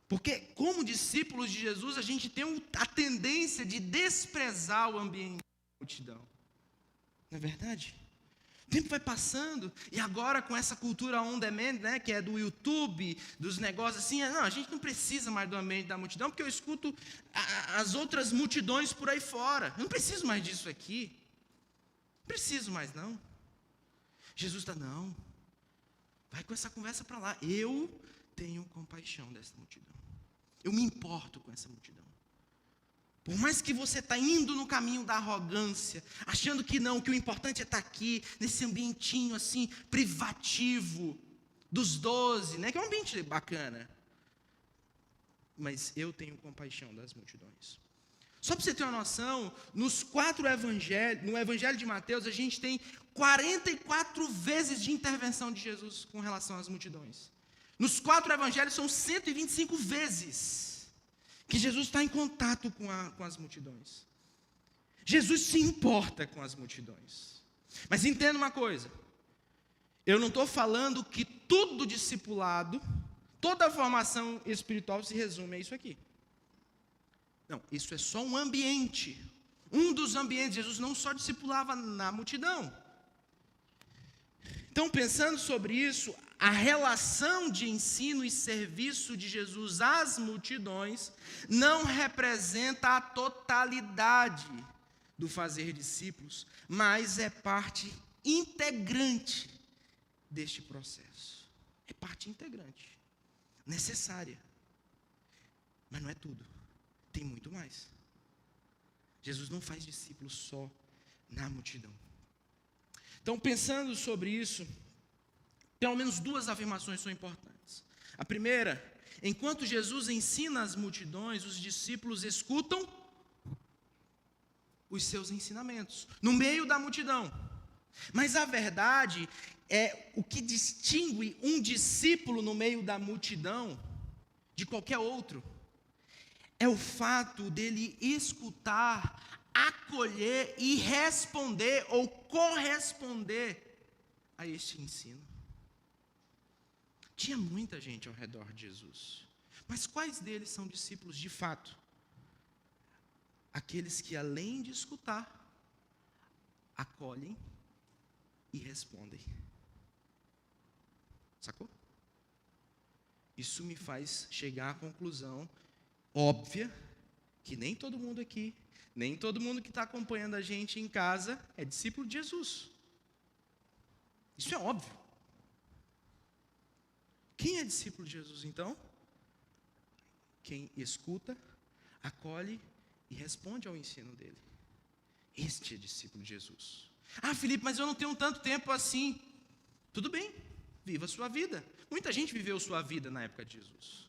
Porque, como discípulos de Jesus, a gente tem a tendência de desprezar o ambiente da multidão. Não é verdade? O tempo vai passando, e agora com essa cultura on demand, né, que é do YouTube, dos negócios assim, não, a gente não precisa mais do ambiente da multidão, porque eu escuto as outras multidões por aí fora. Eu não preciso mais disso aqui. Não preciso mais, não. Jesus está, não. Vai com essa conversa para lá. Eu tenho compaixão dessa multidão. Eu me importo com essa multidão. Por mais que você está indo no caminho da arrogância, achando que não, que o importante é estar aqui, nesse ambientinho assim, privativo, dos 12, né, que é um ambiente bacana. Mas eu tenho compaixão das multidões. Só para você ter uma noção, nos 4 evangelhos, no evangelho de Mateus, a gente tem 44 vezes de intervenção de Jesus com relação às multidões. Nos 4 evangelhos são 125 vezes. que Jesus está em contato com as multidões. Jesus se importa com as multidões. Mas entenda uma coisa, eu não estou falando que todo discipulado, toda a formação espiritual se resume a isso aqui. Não, isso é só um ambiente. Um dos ambientes. Jesus não só discipulava na multidão. Então, pensando sobre isso, a relação de ensino e serviço de Jesus às multidões não representa a totalidade do fazer discípulos, mas é parte integrante deste processo. É parte integrante, necessária. Mas não é tudo. Tem muito mais. Jesus não faz discípulos só na multidão. Então, pensando sobre isso, pelo menos duas afirmações são importantes. A primeira, enquanto Jesus ensina as multidões, os discípulos escutam os seus ensinamentos, no meio da multidão. Mas a verdade é o que distingue um discípulo no meio da multidão de qualquer outro. É o fato dele escutar, acolher e responder ou corresponder a este ensino. Tinha muita gente ao redor de Jesus, mas quais deles são discípulos de fato? Aqueles que, além de escutar, acolhem e respondem. Sacou? Isso me faz chegar à conclusão óbvia que nem todo mundo aqui, nem todo mundo que está acompanhando a gente em casa é discípulo de Jesus. Isso é óbvio. Quem é discípulo de Jesus, então? Quem escuta, acolhe e responde ao ensino dele. Este é discípulo de Jesus. Ah, Felipe, mas eu não tenho tanto tempo assim. Tudo bem, viva a sua vida. Muita gente viveu sua vida na época de Jesus.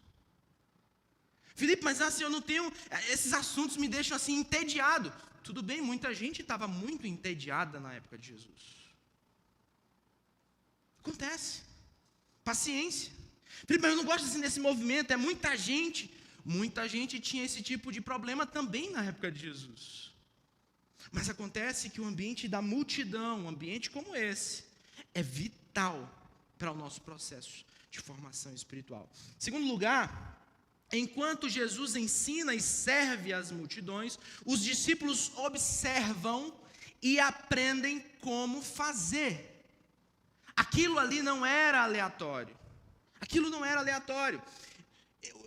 Felipe, mas assim, eu não tenho, esses assuntos me deixam assim entediado. Tudo bem, muita gente estava muito entediada na época de Jesus. Acontece. Paciência. Felipe, mas eu não gosto assim desse movimento, é muita gente. Muita gente tinha esse tipo de problema também na época de Jesus. Mas acontece que o ambiente da multidão, um ambiente como esse, é vital para o nosso processo de formação espiritual. Em segundo lugar, enquanto Jesus ensina e serve as multidões, os discípulos observam e aprendem como fazer. Aquilo ali não era aleatório. Aquilo não era aleatório.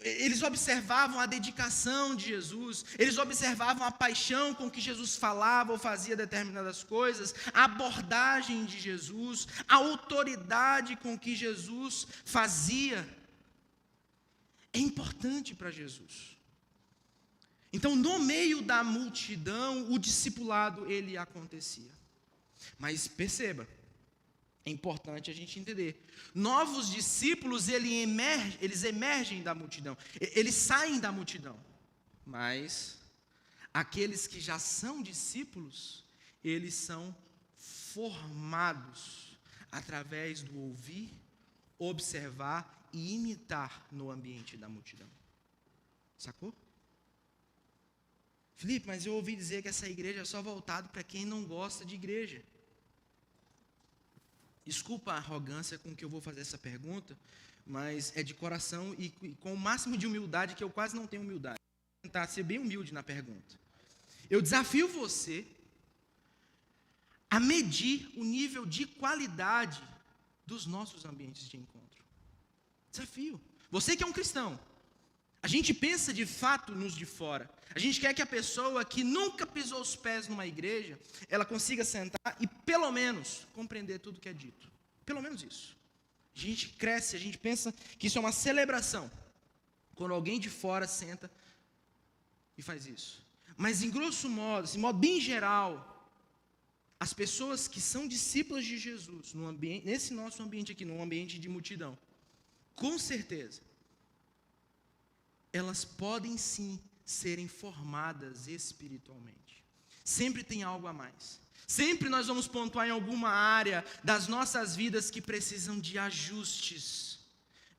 Eles observavam a dedicação de Jesus, eles observavam a paixão com que Jesus falava ou fazia determinadas coisas, a abordagem de Jesus, a autoridade com que Jesus fazia. É importante para Jesus. Então, no meio da multidão, o discipulado, ele acontecia. Mas perceba, é importante a gente entender. Novos discípulos, eles emergem da multidão. Eles saem da multidão. Mas aqueles que já são discípulos, eles são formados através do ouvir, observar e imitar no ambiente da multidão. Sacou? Felipe, mas eu ouvi dizer que essa igreja é só voltada para quem não gosta de igreja. Desculpa a arrogância com que eu vou fazer essa pergunta, mas é de coração e com o máximo de humildade, que eu quase não tenho humildade. Vou tentar ser bem humilde na pergunta. Eu desafio você a medir o nível de qualidade dos nossos ambientes de encontro. Desafio. Você que é um cristão, a gente pensa de fato nos de fora. A gente quer que a pessoa que nunca pisou os pés numa igreja, ela consiga sentar e pelo menos compreender tudo que é dito. Pelo menos isso. A gente cresce, a gente pensa que isso é uma celebração. Quando alguém de fora senta e faz isso. Mas em grosso modo, de modo bem geral, as pessoas que são discípulas de Jesus, nesse nosso ambiente aqui, num ambiente de multidão, com certeza, elas podem sim serem formadas espiritualmente. Sempre tem algo a mais. Sempre nós vamos pontuar em alguma área das nossas vidas que precisam de ajustes.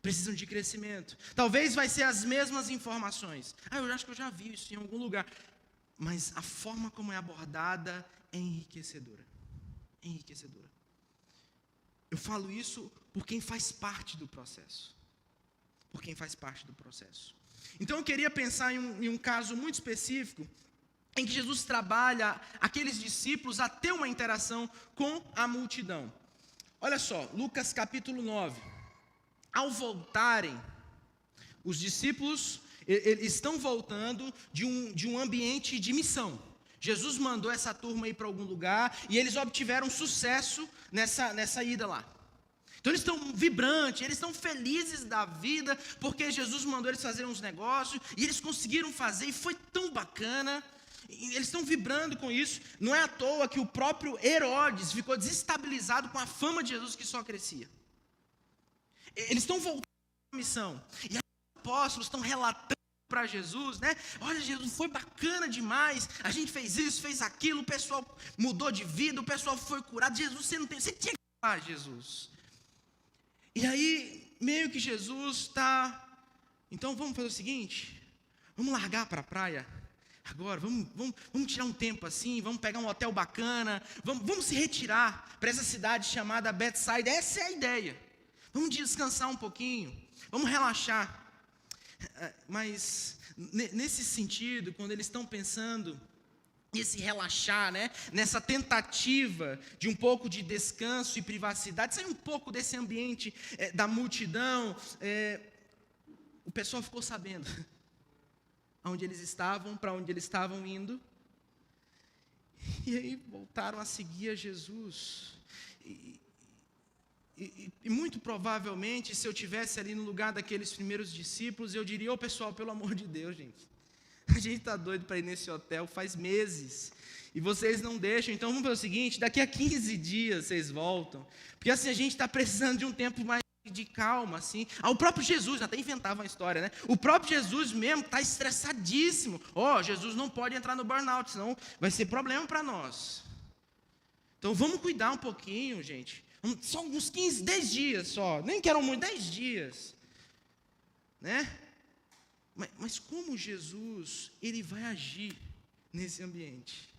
precisam de crescimento. Talvez vai ser as mesmas informações. Eu acho que eu já vi isso em algum lugar. Mas a forma como é abordada é enriquecedora. É enriquecedora. Eu falo isso por quem faz parte do processo. Por quem faz parte do processo. Então eu queria pensar em um caso muito específico, em que Jesus trabalha aqueles discípulos a ter uma interação com a multidão. Olha só, Lucas capítulo 9. Ao voltarem, os discípulos eles estão voltando de um ambiente de missão. Jesus mandou essa turma ir para algum lugar e eles obtiveram sucesso nessa ida lá. Então eles estão vibrantes, eles estão felizes da vida, porque Jesus mandou eles fazerem uns negócios, e eles conseguiram fazer, e foi tão bacana, e eles estão vibrando com isso. Não é à toa que o próprio Herodes ficou desestabilizado com a fama de Jesus que só crescia. Eles estão voltando à missão, e os apóstolos estão relatando para Jesus, né? Olha, Jesus, foi bacana demais, a gente fez isso, fez aquilo, o pessoal mudou de vida, o pessoal foi curado. Jesus, você tinha que falar, Jesus. E aí, meio que Jesus está, então vamos fazer o seguinte, vamos largar para a praia agora, vamos tirar um tempo assim, vamos pegar um hotel bacana, vamos se retirar para essa cidade chamada Betsaida. Essa é a ideia, vamos descansar um pouquinho, vamos relaxar. Mas nesse sentido, quando eles estão pensando nesse relaxar, né? Nessa tentativa de um pouco de descanso e privacidade, sair um pouco desse ambiente da multidão, o pessoal ficou sabendo onde eles estavam, para onde eles estavam indo, e aí voltaram a seguir a Jesus. E muito provavelmente, se eu tivesse ali no lugar daqueles primeiros discípulos, eu diria: pessoal, pelo amor de Deus, gente, a gente está doido para ir nesse hotel faz meses, e vocês não deixam, então vamos fazer o seguinte, daqui a 15 dias vocês voltam, porque assim a gente está precisando de um tempo mais de calma, assim. O próprio Jesus, até inventava uma história, né? O próprio Jesus mesmo está estressadíssimo. Jesus não pode entrar no burnout, senão vai ser problema para nós. Então vamos cuidar um pouquinho, gente, só uns 15, 10 dias só, nem quero muito, 10 dias, né? Mas como Jesus, ele vai agir nesse ambiente?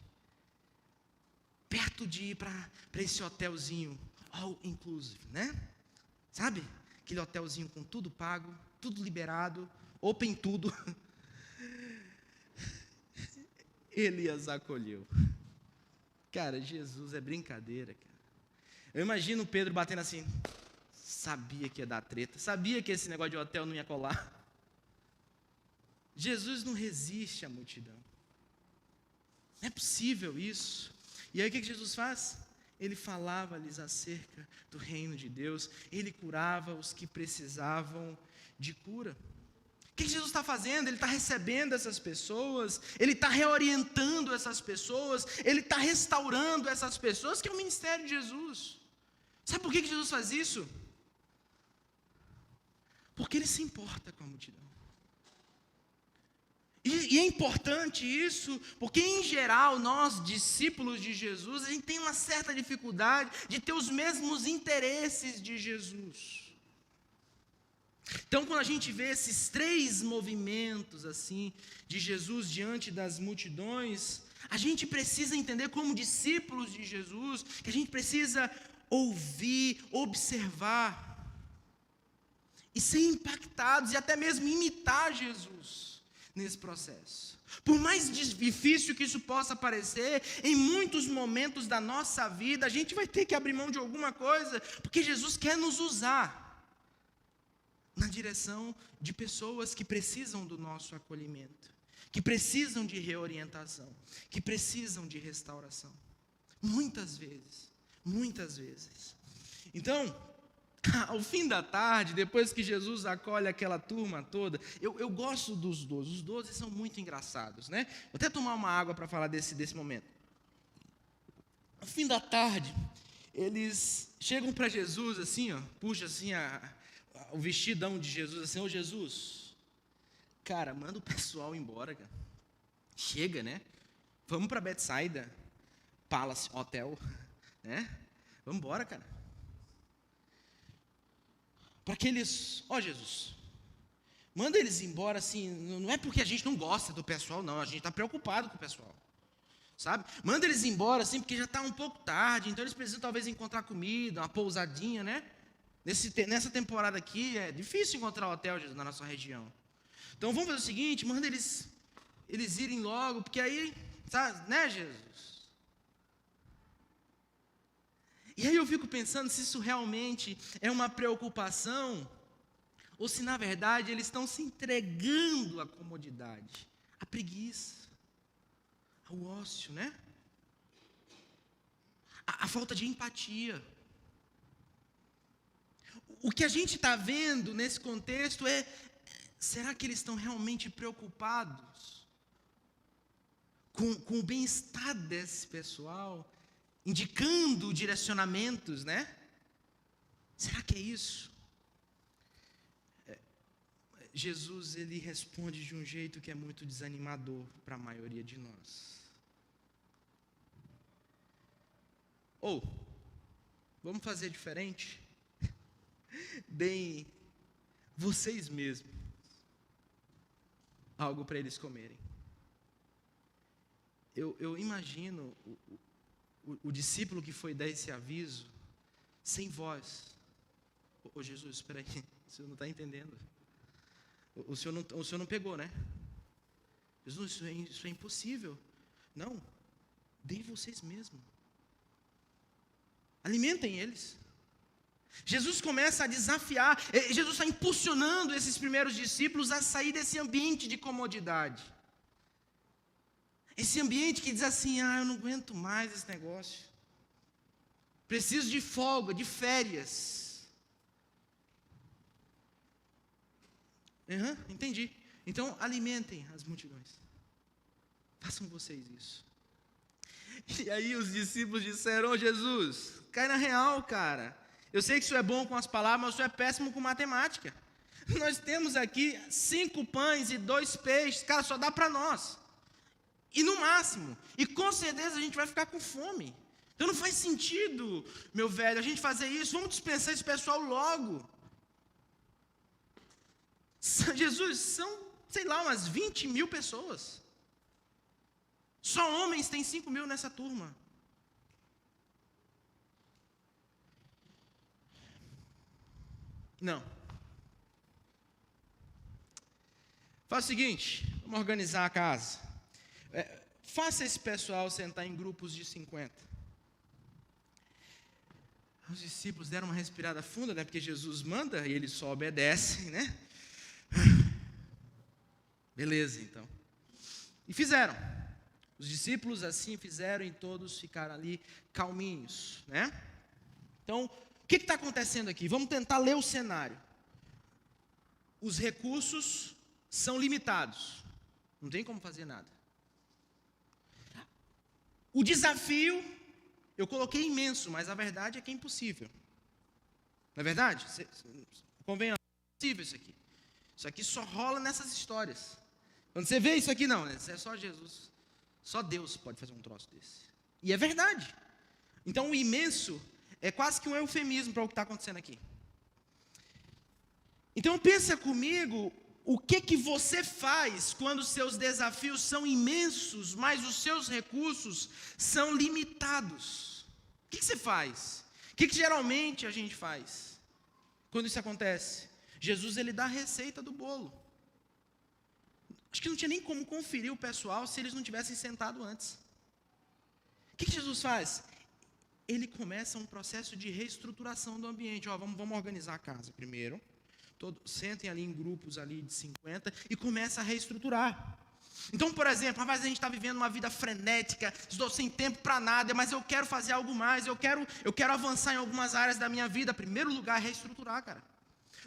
Perto de ir para esse hotelzinho, all inclusive, né? Sabe? Aquele hotelzinho com tudo pago, tudo liberado, open tudo. Ele as acolheu. Cara, Jesus é brincadeira, cara. Eu imagino Pedro batendo assim, sabia que ia dar treta, sabia que esse negócio de hotel não ia colar. Jesus não resiste à multidão. Não é possível isso. E aí o que Jesus faz? Ele falava-lhes acerca do reino de Deus. Ele curava os que precisavam de cura. O que Jesus está fazendo? Ele está recebendo essas pessoas. Ele está reorientando essas pessoas. Ele está restaurando essas pessoas, que é o ministério de Jesus. Sabe por que Jesus faz isso? Porque ele se importa com a multidão. E é importante isso, porque em geral, nós, discípulos de Jesus, a gente tem uma certa dificuldade de ter os mesmos interesses de Jesus. Então, quando a gente vê esses 3 movimentos, assim, de Jesus diante das multidões, a gente precisa entender como discípulos de Jesus, que a gente precisa ouvir, observar, e ser impactados, e até mesmo imitar Jesus nesse processo. Por mais difícil que isso possa parecer, em muitos momentos da nossa vida, a gente vai ter que abrir mão de alguma coisa, porque Jesus quer nos usar na direção de pessoas que precisam do nosso acolhimento, que precisam de reorientação, que precisam de restauração. Muitas vezes. Então, ao fim da tarde, depois que Jesus acolhe aquela turma toda, eu gosto dos 12, os 12 são muito engraçados, né? Vou até tomar uma água para falar desse momento. Ao fim da tarde, eles chegam para Jesus assim, puxa assim o vestidão de Jesus, assim: ô Jesus, cara, manda o pessoal embora, cara. Chega, né? Vamos para Betsaida, Palace Hotel, né? Vamos embora, cara. para que eles, Jesus, manda eles embora assim, não é porque a gente não gosta do pessoal, não, a gente está preocupado com o pessoal, sabe? Manda eles embora assim, porque já está um pouco tarde, então eles precisam talvez encontrar comida, uma pousadinha, né? Nessa temporada aqui, é difícil encontrar hotel, Jesus, na nossa região. Então vamos fazer o seguinte, manda eles irem logo, porque aí, sabe, né, Jesus? E aí eu fico pensando se isso realmente é uma preocupação, ou se na verdade eles estão se entregando à comodidade, à preguiça, ao ócio, né? A falta de empatia. O que a gente está vendo nesse contexto é, será que eles estão realmente preocupados com o bem-estar desse pessoal? Indicando direcionamentos, né? Será que é isso? Jesus, ele responde de um jeito que é muito desanimador para a maioria de nós. Vamos fazer diferente? Deem vocês mesmos algo para eles comerem. Eu imagino o discípulo que foi dar esse aviso, sem voz. Jesus, espera aí, o senhor não está entendendo. O senhor não pegou, né? Jesus, isso é impossível. Não, deem vocês mesmos. Alimentem eles. Jesus começa a desafiar, Jesus está impulsionando esses primeiros discípulos a sair desse ambiente de comodidade. Esse ambiente que diz assim, eu não aguento mais esse negócio. Preciso de folga, de férias. Entendi. Então, alimentem as multidões. Façam vocês isso. E aí os discípulos disseram, Jesus, cai na real, cara. Eu sei que isso é bom com as palavras, mas isso é péssimo com matemática. Nós temos aqui 5 pães e 2 peixes, cara, só dá para nós. E no máximo, e com certeza a gente vai ficar com fome. Então não faz sentido, meu velho, a gente fazer isso, vamos dispensar esse pessoal logo. Jesus, são, sei lá, umas 20 mil pessoas. Só homens tem 5 mil nessa turma. Não. Faz o seguinte, vamos organizar a casa. Faça esse pessoal sentar em grupos de 50. Os discípulos deram uma respirada funda, né? Porque Jesus manda e eles só obedecem, né? Beleza, então. E fizeram. Os discípulos assim fizeram e todos ficaram ali calminhos, né? Então, o que está acontecendo aqui? Vamos tentar ler o cenário. Os recursos são limitados. Não tem como fazer nada. O desafio, eu coloquei imenso, mas a verdade é que é impossível. Não é verdade? Convenhamos, é impossível isso aqui. Isso aqui só rola nessas histórias. Quando você vê isso aqui, não, né? Isso é só Jesus. Só Deus pode fazer um troço desse. E é verdade. Então o imenso é quase que um eufemismo para o que está acontecendo aqui. Então pensa comigo, o que você faz quando os seus desafios são imensos, mas os seus recursos são limitados? O que você faz? O que geralmente a gente faz quando isso acontece? Jesus, ele dá a receita do bolo. Acho que não tinha nem como conferir o pessoal se eles não tivessem sentado antes. O que Jesus faz? Ele começa um processo de reestruturação do ambiente. Vamos organizar a casa primeiro. Sentem ali em grupos ali de 50 e começa a reestruturar. Então, por exemplo, mas a gente está vivendo uma vida frenética, estou sem tempo para nada, mas eu quero fazer algo mais, eu quero avançar em algumas áreas da minha vida. Primeiro lugar, reestruturar, cara.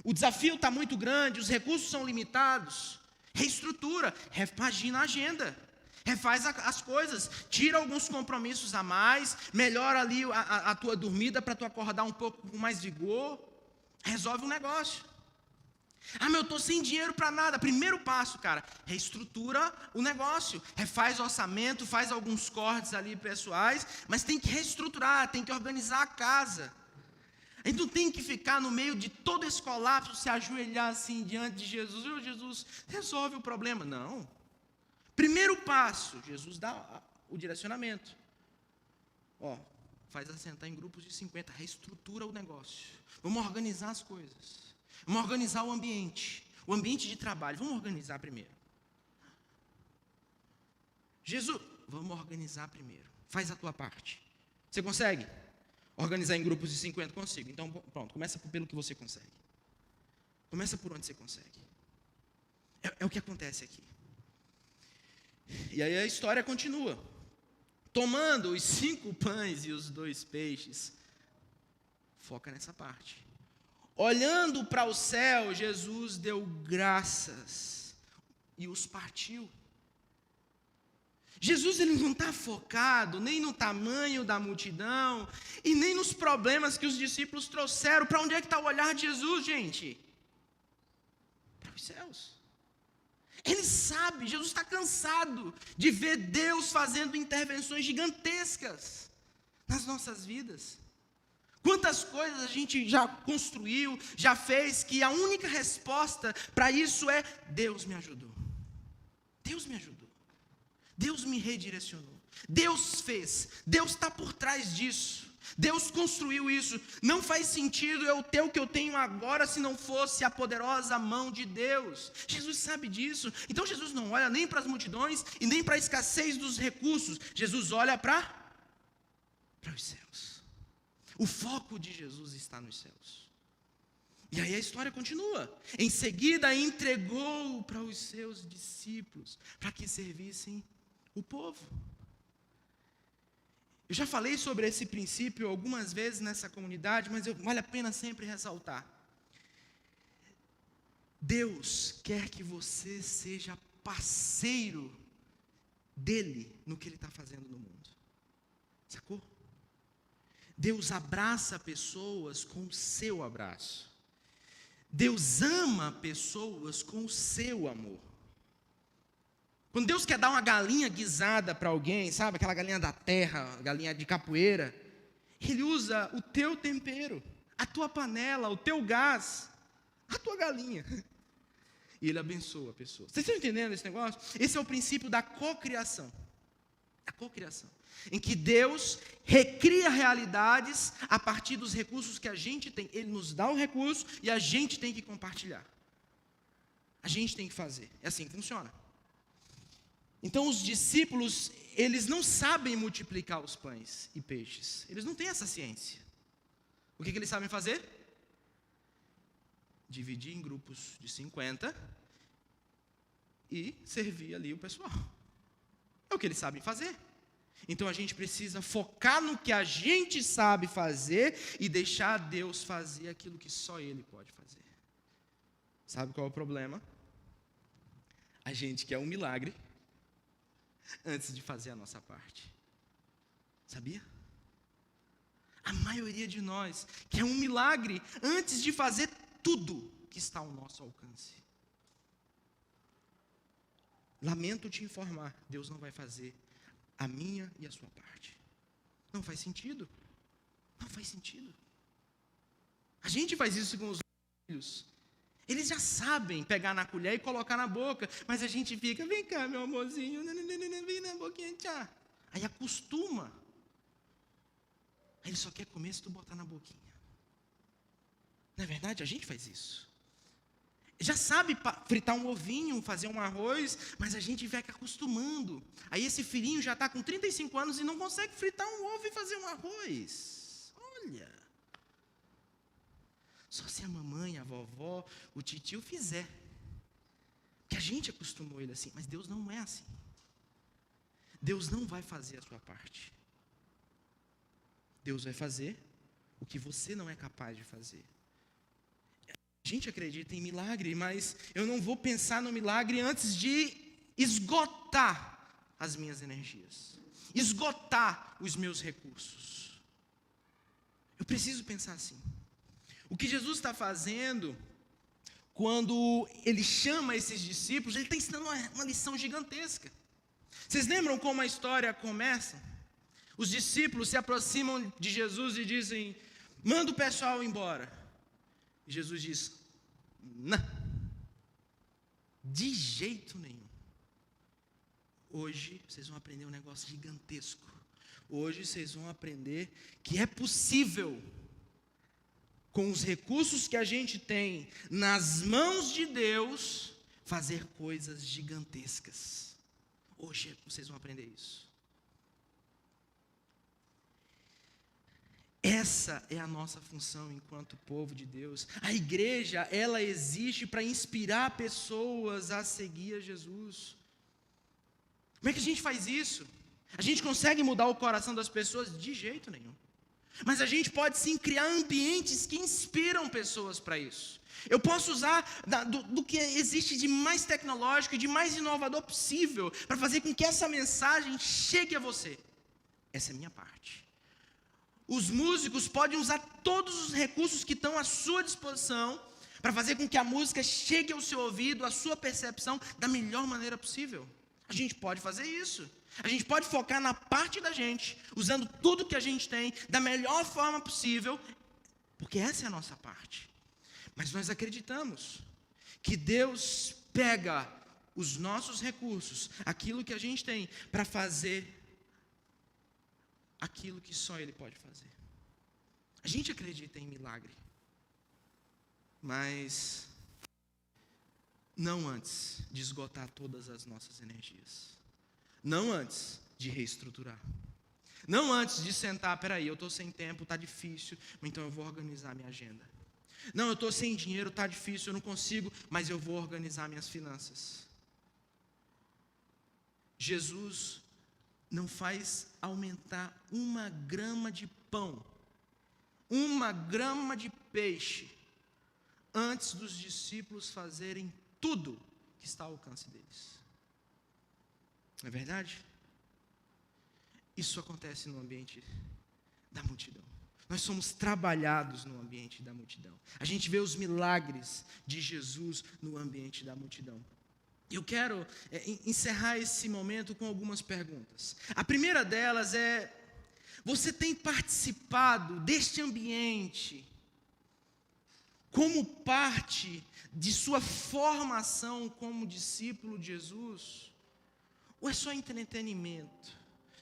O desafio está muito grande, os recursos são limitados. Reestrutura, repagina a agenda, refaz as coisas, tira alguns compromissos a mais, melhora ali a tua dormida para tu acordar um pouco com mais vigor, resolve um negócio. Mas eu estou sem dinheiro para nada. Primeiro passo, cara, reestrutura o negócio, refaz o orçamento, faz alguns cortes ali pessoais, mas tem que reestruturar, tem que organizar a casa. A gente não tem que ficar no meio de todo esse colapso, se ajoelhar assim diante de Jesus. Oh, Jesus, resolve o problema. Não. Primeiro passo, Jesus dá o direcionamento. Faz assentar em grupos de 50, reestrutura o negócio. Vamos organizar as coisas. Vamos organizar o ambiente de trabalho. Vamos organizar primeiro. Jesus, vamos organizar primeiro. Faz a tua parte. Você consegue? Organizar em grupos de 50? Consigo. Então, pronto, começa pelo que você consegue. Começa por onde você consegue. É o que acontece aqui. E aí a história continua. Tomando os 5 pães e os 2 peixes, foca nessa parte. Olhando para o céu, Jesus deu graças e os partiu. Jesus ele não está focado nem no tamanho da multidão e nem nos problemas que os discípulos trouxeram. Para onde é que está o olhar de Jesus, gente? Para os céus. Ele sabe, Jesus está cansado de ver Deus fazendo intervenções gigantescas nas nossas vidas. Quantas coisas a gente já construiu, já fez, que a única resposta para isso é: Deus me ajudou. Deus me ajudou. Deus me redirecionou. Deus fez. Deus está por trás disso. Deus construiu isso. Não faz sentido eu ter o que eu tenho agora se não fosse a poderosa mão de Deus. Jesus sabe disso. Então Jesus não olha nem para as multidões e nem para a escassez dos recursos. Jesus olha para os céus. O foco de Jesus está nos céus. E aí a história continua. Em seguida entregou para os seus discípulos, para que servissem o povo. Eu já falei sobre esse princípio algumas vezes nessa comunidade, mas vale a pena sempre ressaltar. Deus quer que você seja parceiro dele no que ele está fazendo no mundo. Sacou? Deus abraça pessoas com o seu abraço. Deus ama pessoas com o seu amor. Quando Deus quer dar uma galinha guisada para alguém, sabe, aquela galinha da terra, galinha de capoeira, Ele usa o teu tempero, a tua panela, o teu gás, a tua galinha. E Ele abençoa a pessoa. Vocês estão entendendo esse negócio? Esse é o princípio da cocriação. A cocriação. Em que Deus recria realidades a partir dos recursos que a gente tem. Ele nos dá o recurso e a gente tem que compartilhar. A gente tem que fazer. É assim que funciona. Então os discípulos, eles não sabem multiplicar os pães e peixes. Eles não têm essa ciência. O que eles sabem fazer? Dividir em grupos de 50 e servir ali o pessoal. É o que eles sabem fazer. Então a gente precisa focar no que a gente sabe fazer e deixar Deus fazer aquilo que só Ele pode fazer. Sabe qual é o problema? A gente quer um milagre antes de fazer a nossa parte. Sabia? A maioria de nós quer um milagre antes de fazer tudo que está ao nosso alcance. Lamento te informar, Deus não vai fazer a minha e a sua parte. Não faz sentido. Não faz sentido. A gente faz isso com os filhos. Eles já sabem pegar na colher e colocar na boca, mas a gente fica: vem cá, meu amorzinho, vem na boquinha, tchau. Aí acostuma. Aí ele só quer comer se tu botar na boquinha. Não é verdade? A gente faz isso. Já sabe fritar um ovinho, fazer um arroz, mas a gente vai acostumando. Aí esse filhinho já está com 35 anos e não consegue fritar um ovo e fazer um arroz. Olha. Só se a mamãe, a vovó, o titio fizer. Porque a gente acostumou ele assim, mas Deus não é assim. Deus não vai fazer a sua parte. Deus vai fazer o que você não é capaz de fazer. A gente acredita em milagre, mas eu não vou pensar no milagre antes de esgotar as minhas energias, esgotar os meus recursos. Eu preciso pensar assim. O que Jesus está fazendo, quando Ele chama esses discípulos, Ele está ensinando uma lição gigantesca. Vocês lembram como a história começa? Os discípulos se aproximam de Jesus e dizem: manda o pessoal embora. E Jesus diz: não, de jeito nenhum. Hoje vocês vão aprender um negócio gigantesco. Hoje vocês vão aprender que é possível, com os recursos que a gente tem nas mãos de Deus, fazer coisas gigantescas. Hoje vocês vão aprender isso. Essa é a nossa função enquanto povo de Deus. A igreja, ela existe para inspirar pessoas a seguir a Jesus. Como é que a gente faz isso? A gente consegue mudar o coração das pessoas? De jeito nenhum. Mas a gente pode sim criar ambientes que inspiram pessoas para isso. Eu posso usar do que existe de mais tecnológico e de mais inovador possível para fazer com que essa mensagem chegue a você. Essa é a minha parte. Os músicos podem usar todos os recursos que estão à sua disposição para fazer com que a música chegue ao seu ouvido, à sua percepção, da melhor maneira possível. A gente pode fazer isso. A gente pode focar na parte da gente, usando tudo que a gente tem, da melhor forma possível, porque essa é a nossa parte. Mas nós acreditamos que Deus pega os nossos recursos, aquilo que a gente tem, para fazer aquilo que só Ele pode fazer. A gente acredita em milagre, mas não antes de esgotar todas as nossas energias. Não antes de reestruturar. Não antes de sentar, peraí, eu estou sem tempo, está difícil, então eu vou organizar minha agenda. Não, eu estou sem dinheiro, está difícil, eu não consigo, mas eu vou organizar minhas finanças. Jesus não faz aumentar 1 grama de pão, 1 grama de peixe, antes dos discípulos fazerem tudo que está ao alcance deles. Não é verdade? Isso acontece no ambiente da multidão. Nós somos trabalhados no ambiente da multidão. A gente vê os milagres de Jesus no ambiente da multidão. Eu quero encerrar esse momento com algumas perguntas. A primeira delas é: você tem participado deste ambiente como parte de sua formação como discípulo de Jesus? Ou é só entretenimento?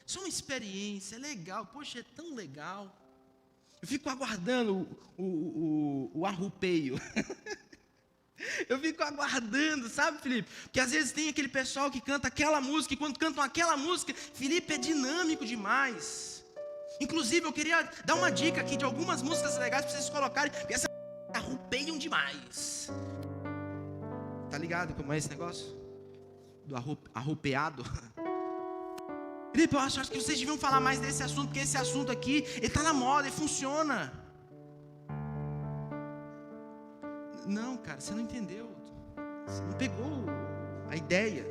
Só uma experiência, é legal, poxa, é tão legal. Eu fico aguardando o arrupeio. Eu fico aguardando, sabe, Felipe? Porque às vezes tem aquele pessoal que canta aquela música, e quando cantam aquela música, Felipe, é dinâmico demais. Inclusive, eu queria dar uma dica aqui de algumas músicas legais para vocês colocarem, porque essas arrupeiam demais. Tá ligado como é esse negócio? Do arrupeado? Felipe, eu acho que vocês deviam falar mais desse assunto, porque esse assunto aqui, ele está na moda, ele funciona. Não, cara, você não entendeu. Você não pegou a ideia.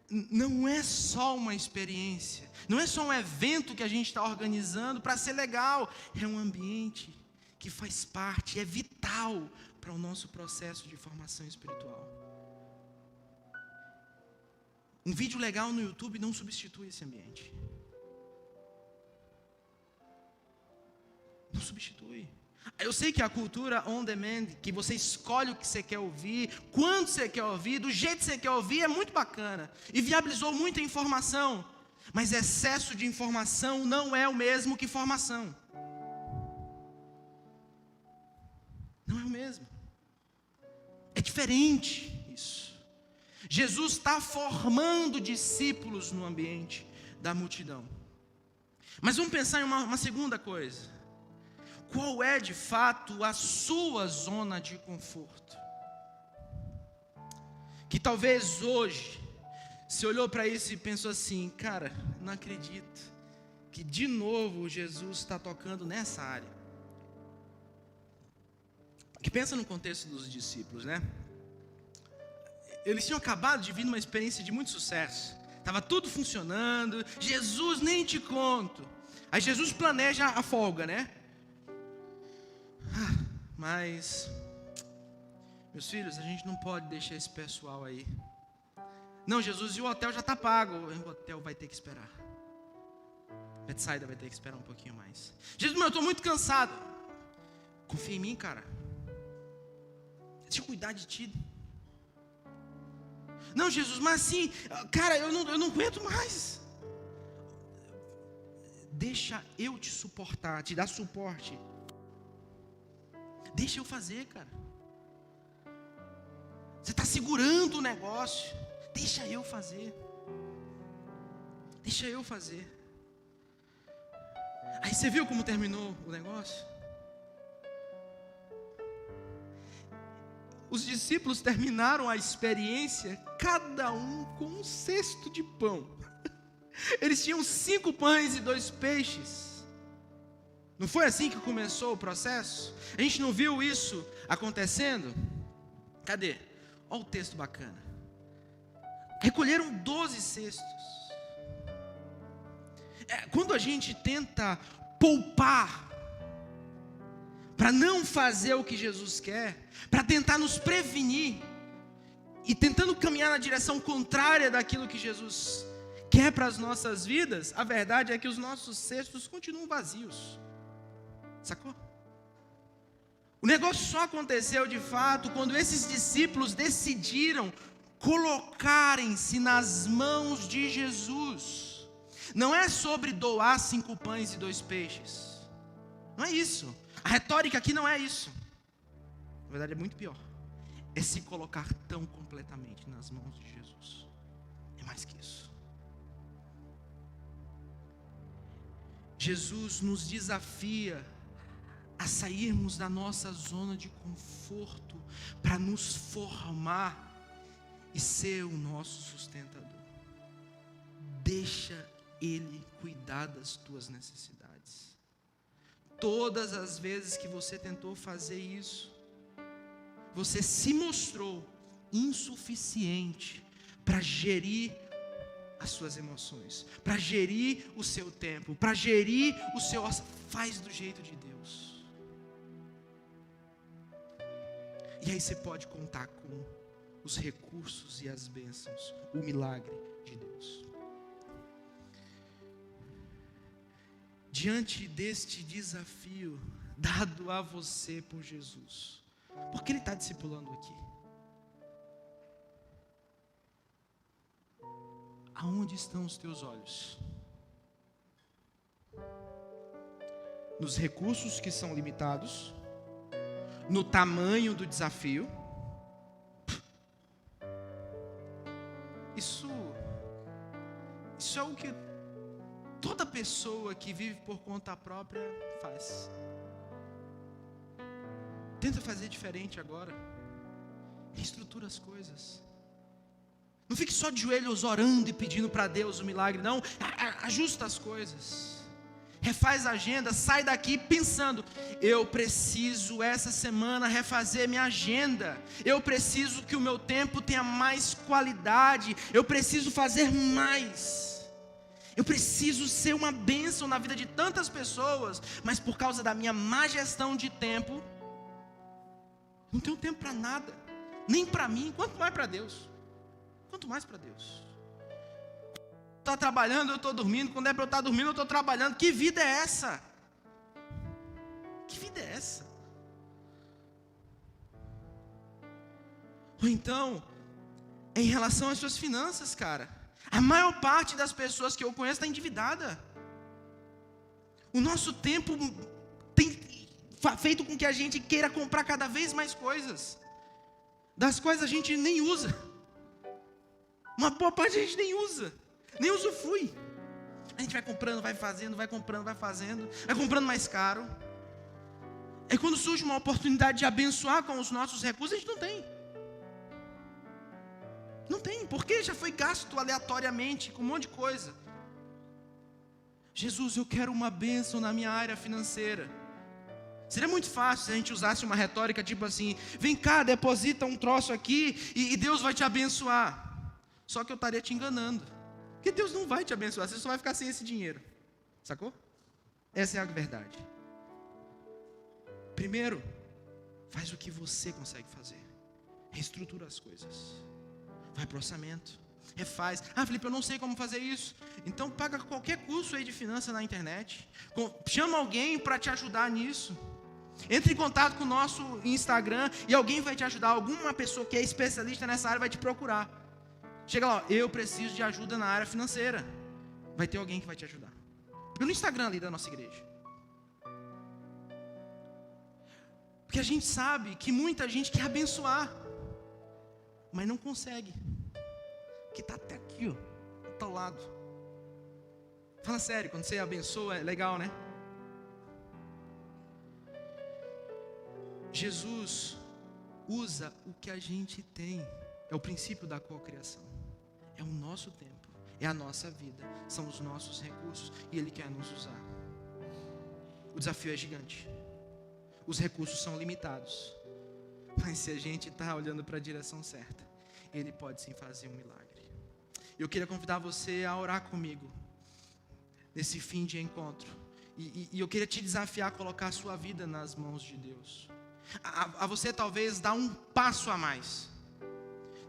Não é só uma experiência. Não é só um evento que a gente está organizando para ser legal. É um ambiente que faz parte, é vital para o nosso processo de formação espiritual. Um vídeo legal no YouTube não substitui esse ambiente. Não substitui. Eu sei que a cultura on demand, que você escolhe o que você quer ouvir, quando você quer ouvir, do jeito que você quer ouvir, é muito bacana. E viabilizou muita informação. Mas excesso de informação não é o mesmo que formação. Não é o mesmo. É diferente isso. Jesus está formando discípulos no ambiente da multidão. Mas vamos pensar em uma segunda coisa. Qual é de fato a sua zona de conforto? Que talvez hoje você olhou para isso e pensou assim: cara, não acredito que de novo Jesus está tocando nessa área. Que pensa no contexto dos discípulos, né? Eles tinham acabado de vir numa experiência de muito sucesso. Estava tudo funcionando. Jesus, nem te conto. Aí Jesus planeja a folga, né? Mas, meus filhos, a gente não pode deixar esse pessoal aí. Não, Jesus, e o hotel já está pago. O hotel vai ter que esperar. Betsaida vai ter que esperar um pouquinho mais. Jesus, mas eu estou muito cansado. Confia em mim, cara. Deixa eu cuidar de ti. Não, Jesus, mas assim, cara, eu não aguento mais. Deixa eu te suportar, te dar suporte. Deixa eu fazer, cara. Você está segurando o negócio. Deixa eu fazer. Deixa eu fazer. Aí você viu como terminou o negócio? Os discípulos terminaram a experiência, cada um com um cesto de pão. Eles tinham 5 pães e 2 peixes. Não foi assim que começou o processo? A gente não viu isso acontecendo? Cadê? Olha o texto bacana. Recolheram 12 cestos. Quando a gente tenta poupar, para não fazer o que Jesus quer, para tentar nos prevenir, e tentando caminhar na direção contrária daquilo que Jesus quer para as nossas vidas, a verdade é que os nossos cestos continuam vazios. Sacou? O negócio só aconteceu de fato quando esses discípulos decidiram colocarem-se nas mãos de Jesus. Não é sobre doar 5 pães e 2 peixes. Não é isso. A retórica aqui não é isso. Na verdade é muito pior. É se colocar tão completamente nas mãos de Jesus. É mais que isso. Jesus nos desafia a sairmos da nossa zona de conforto para nos formar e ser o nosso sustentador. Deixa Ele cuidar das tuas necessidades. Todas as vezes que você tentou fazer isso, você se mostrou insuficiente para gerir as suas emoções, para gerir o seu tempo, para gerir o seu... Faz do jeito de Deus. E aí você pode contar com os recursos e as bênçãos, o milagre de Deus. Diante deste desafio dado a você por Jesus, por que Ele está discipulando aqui? Aonde estão os teus olhos? Nos recursos que são limitados? No tamanho do desafio? Isso é o que toda pessoa que vive por conta própria faz. Tenta fazer diferente agora. Reestrutura as coisas. Não fique só de joelhos orando e pedindo para Deus o milagre, não. Ajusta as coisas. Refaz a agenda, sai daqui pensando, eu preciso essa semana refazer minha agenda. Eu preciso que o meu tempo tenha mais qualidade. Eu preciso fazer mais. Eu preciso ser uma bênção na vida de tantas pessoas, mas por causa da minha má gestão de tempo, não tenho tempo para nada. Nem para mim, quanto mais para Deus. Quanto mais para Deus. Está trabalhando, eu estou dormindo. Quando é para eu estar dormindo, eu estou trabalhando. Que vida é essa? Que vida é essa? Ou então, em relação às suas finanças, cara. A maior parte das pessoas que eu conheço está endividada. O nosso tempo tem feito com que a gente queira comprar cada vez mais coisas, das quais a gente nem usa. Uma boa parte a gente nem usa, nem usufrui. A gente vai comprando, vai fazendo, vai comprando, vai fazendo, vai comprando mais caro. E quando surge uma oportunidade de abençoar com os nossos recursos, a gente não tem. Não tem, porque já foi gasto aleatoriamente com um monte de coisa. Jesus, eu quero uma bênção na minha área financeira. Seria muito fácil se a gente usasse uma retórica tipo assim: vem cá, deposita um troço aqui e Deus vai te abençoar. Só que eu estaria te enganando, porque Deus não vai te abençoar, você só vai ficar sem esse dinheiro. Sacou? Essa é a verdade. Primeiro, faz o que você consegue fazer. Reestrutura as coisas. Vai para o orçamento. refaz. Felipe, eu não sei como fazer isso. Então paga qualquer curso aí de finanças na internet. Chama alguém para te ajudar nisso. Entre em contato com o nosso Instagram e alguém vai te ajudar. Alguma pessoa que é especialista nessa área vai te procurar. Chega lá, eu preciso de ajuda na área financeira. Vai ter alguém que vai te ajudar. No Instagram ali da nossa igreja. Porque a gente sabe que muita gente quer abençoar, mas não consegue. Porque está até aqui, ó, do teu lado. Fala sério, quando você abençoa é legal, né? Jesus usa o que a gente tem. É o princípio da cocriação. É o nosso tempo, é a nossa vida, são os nossos recursos e Ele quer nos usar. O desafio é gigante. Os recursos são limitados. Mas se a gente está olhando para a direção certa, Ele pode sim fazer um milagre. Eu queria convidar você a orar comigo nesse fim de encontro. E eu queria te desafiar a colocar a sua vida nas mãos de Deus. A você talvez dar um passo a mais.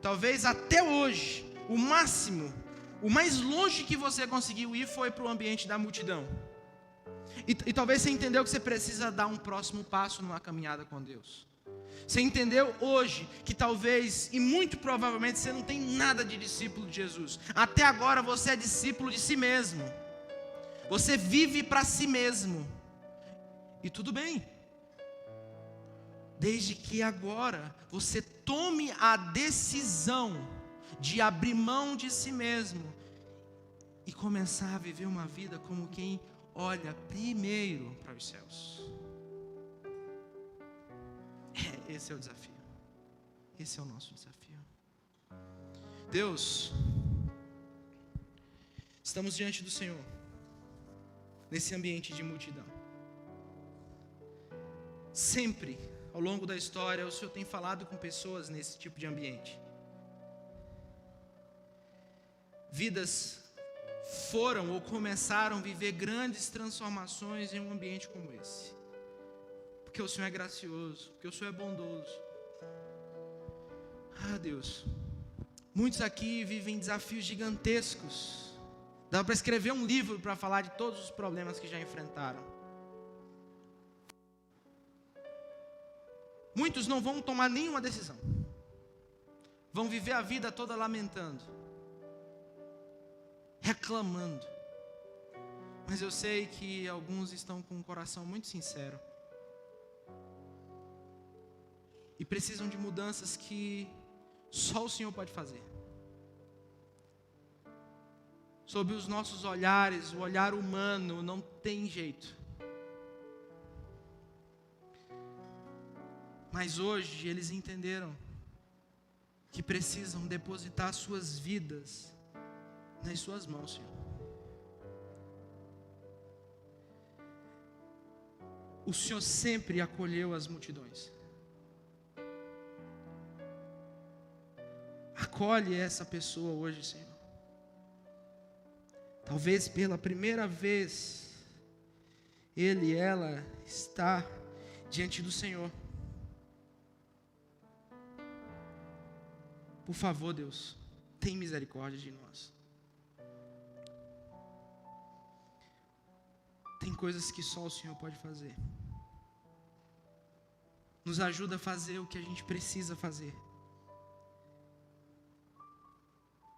Talvez até hoje, o máximo, o mais longe que você conseguiu ir foi para o ambiente da multidão. E talvez você entendeu que você precisa dar um próximo passo numa caminhada com Deus. Você entendeu hoje que talvez, e muito provavelmente, você não tem nada de discípulo de Jesus. Até agora você é discípulo de si mesmo. Você vive para si mesmo. E tudo bem. Desde que agora você tome a decisão de abrir mão de si mesmo e começar a viver uma vida como quem olha primeiro para os céus. Esse é o desafio. Esse é o nosso desafio. Deus, estamos diante do Senhor, nesse ambiente de multidão. Sempre, ao longo da história, o Senhor tem falado com pessoas nesse tipo de ambiente. Vidas foram ou começaram a viver grandes transformações em um ambiente como esse. Porque o Senhor é gracioso, porque o Senhor é bondoso. Deus, muitos aqui vivem desafios gigantescos. Dá para escrever um livro para falar de todos os problemas que já enfrentaram. Muitos não vão tomar nenhuma decisão. Vão viver a vida toda lamentando, reclamando. Mas eu sei que alguns estão com um coração muito sincero e precisam de mudanças que só o Senhor pode fazer. Sob os nossos olhares, o olhar humano não tem jeito. Mas hoje eles entenderam que precisam depositar suas vidas nas suas mãos, Senhor. O Senhor sempre acolheu as multidões. Acolhe essa pessoa hoje, Senhor. Talvez pela primeira vez, ele e ela está diante do Senhor. Por favor, Deus, tem misericórdia de nós. Tem coisas que só o Senhor pode fazer. Nos ajuda a fazer o que a gente precisa fazer.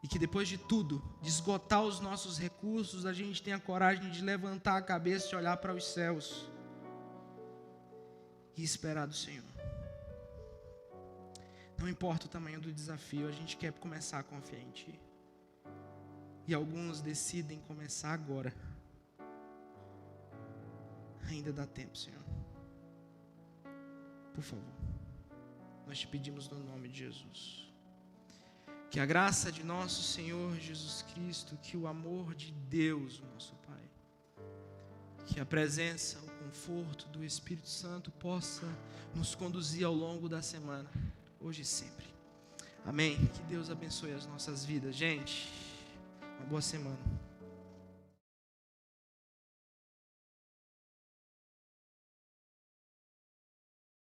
E que depois de tudo, de esgotar os nossos recursos, a gente tenha coragem de levantar a cabeça e olhar para os céus e esperar do Senhor. Não importa o tamanho do desafio, a gente quer começar a confiar em Ti. E alguns decidem começar agora. Ainda dá tempo, Senhor. Por favor, nós te pedimos no nome de Jesus. Que a graça de nosso Senhor Jesus Cristo, que o amor de Deus, nosso Pai, que a presença, o conforto do Espírito Santo possa nos conduzir ao longo da semana, hoje e sempre. Amém. Que Deus abençoe as nossas vidas, gente. Uma boa semana.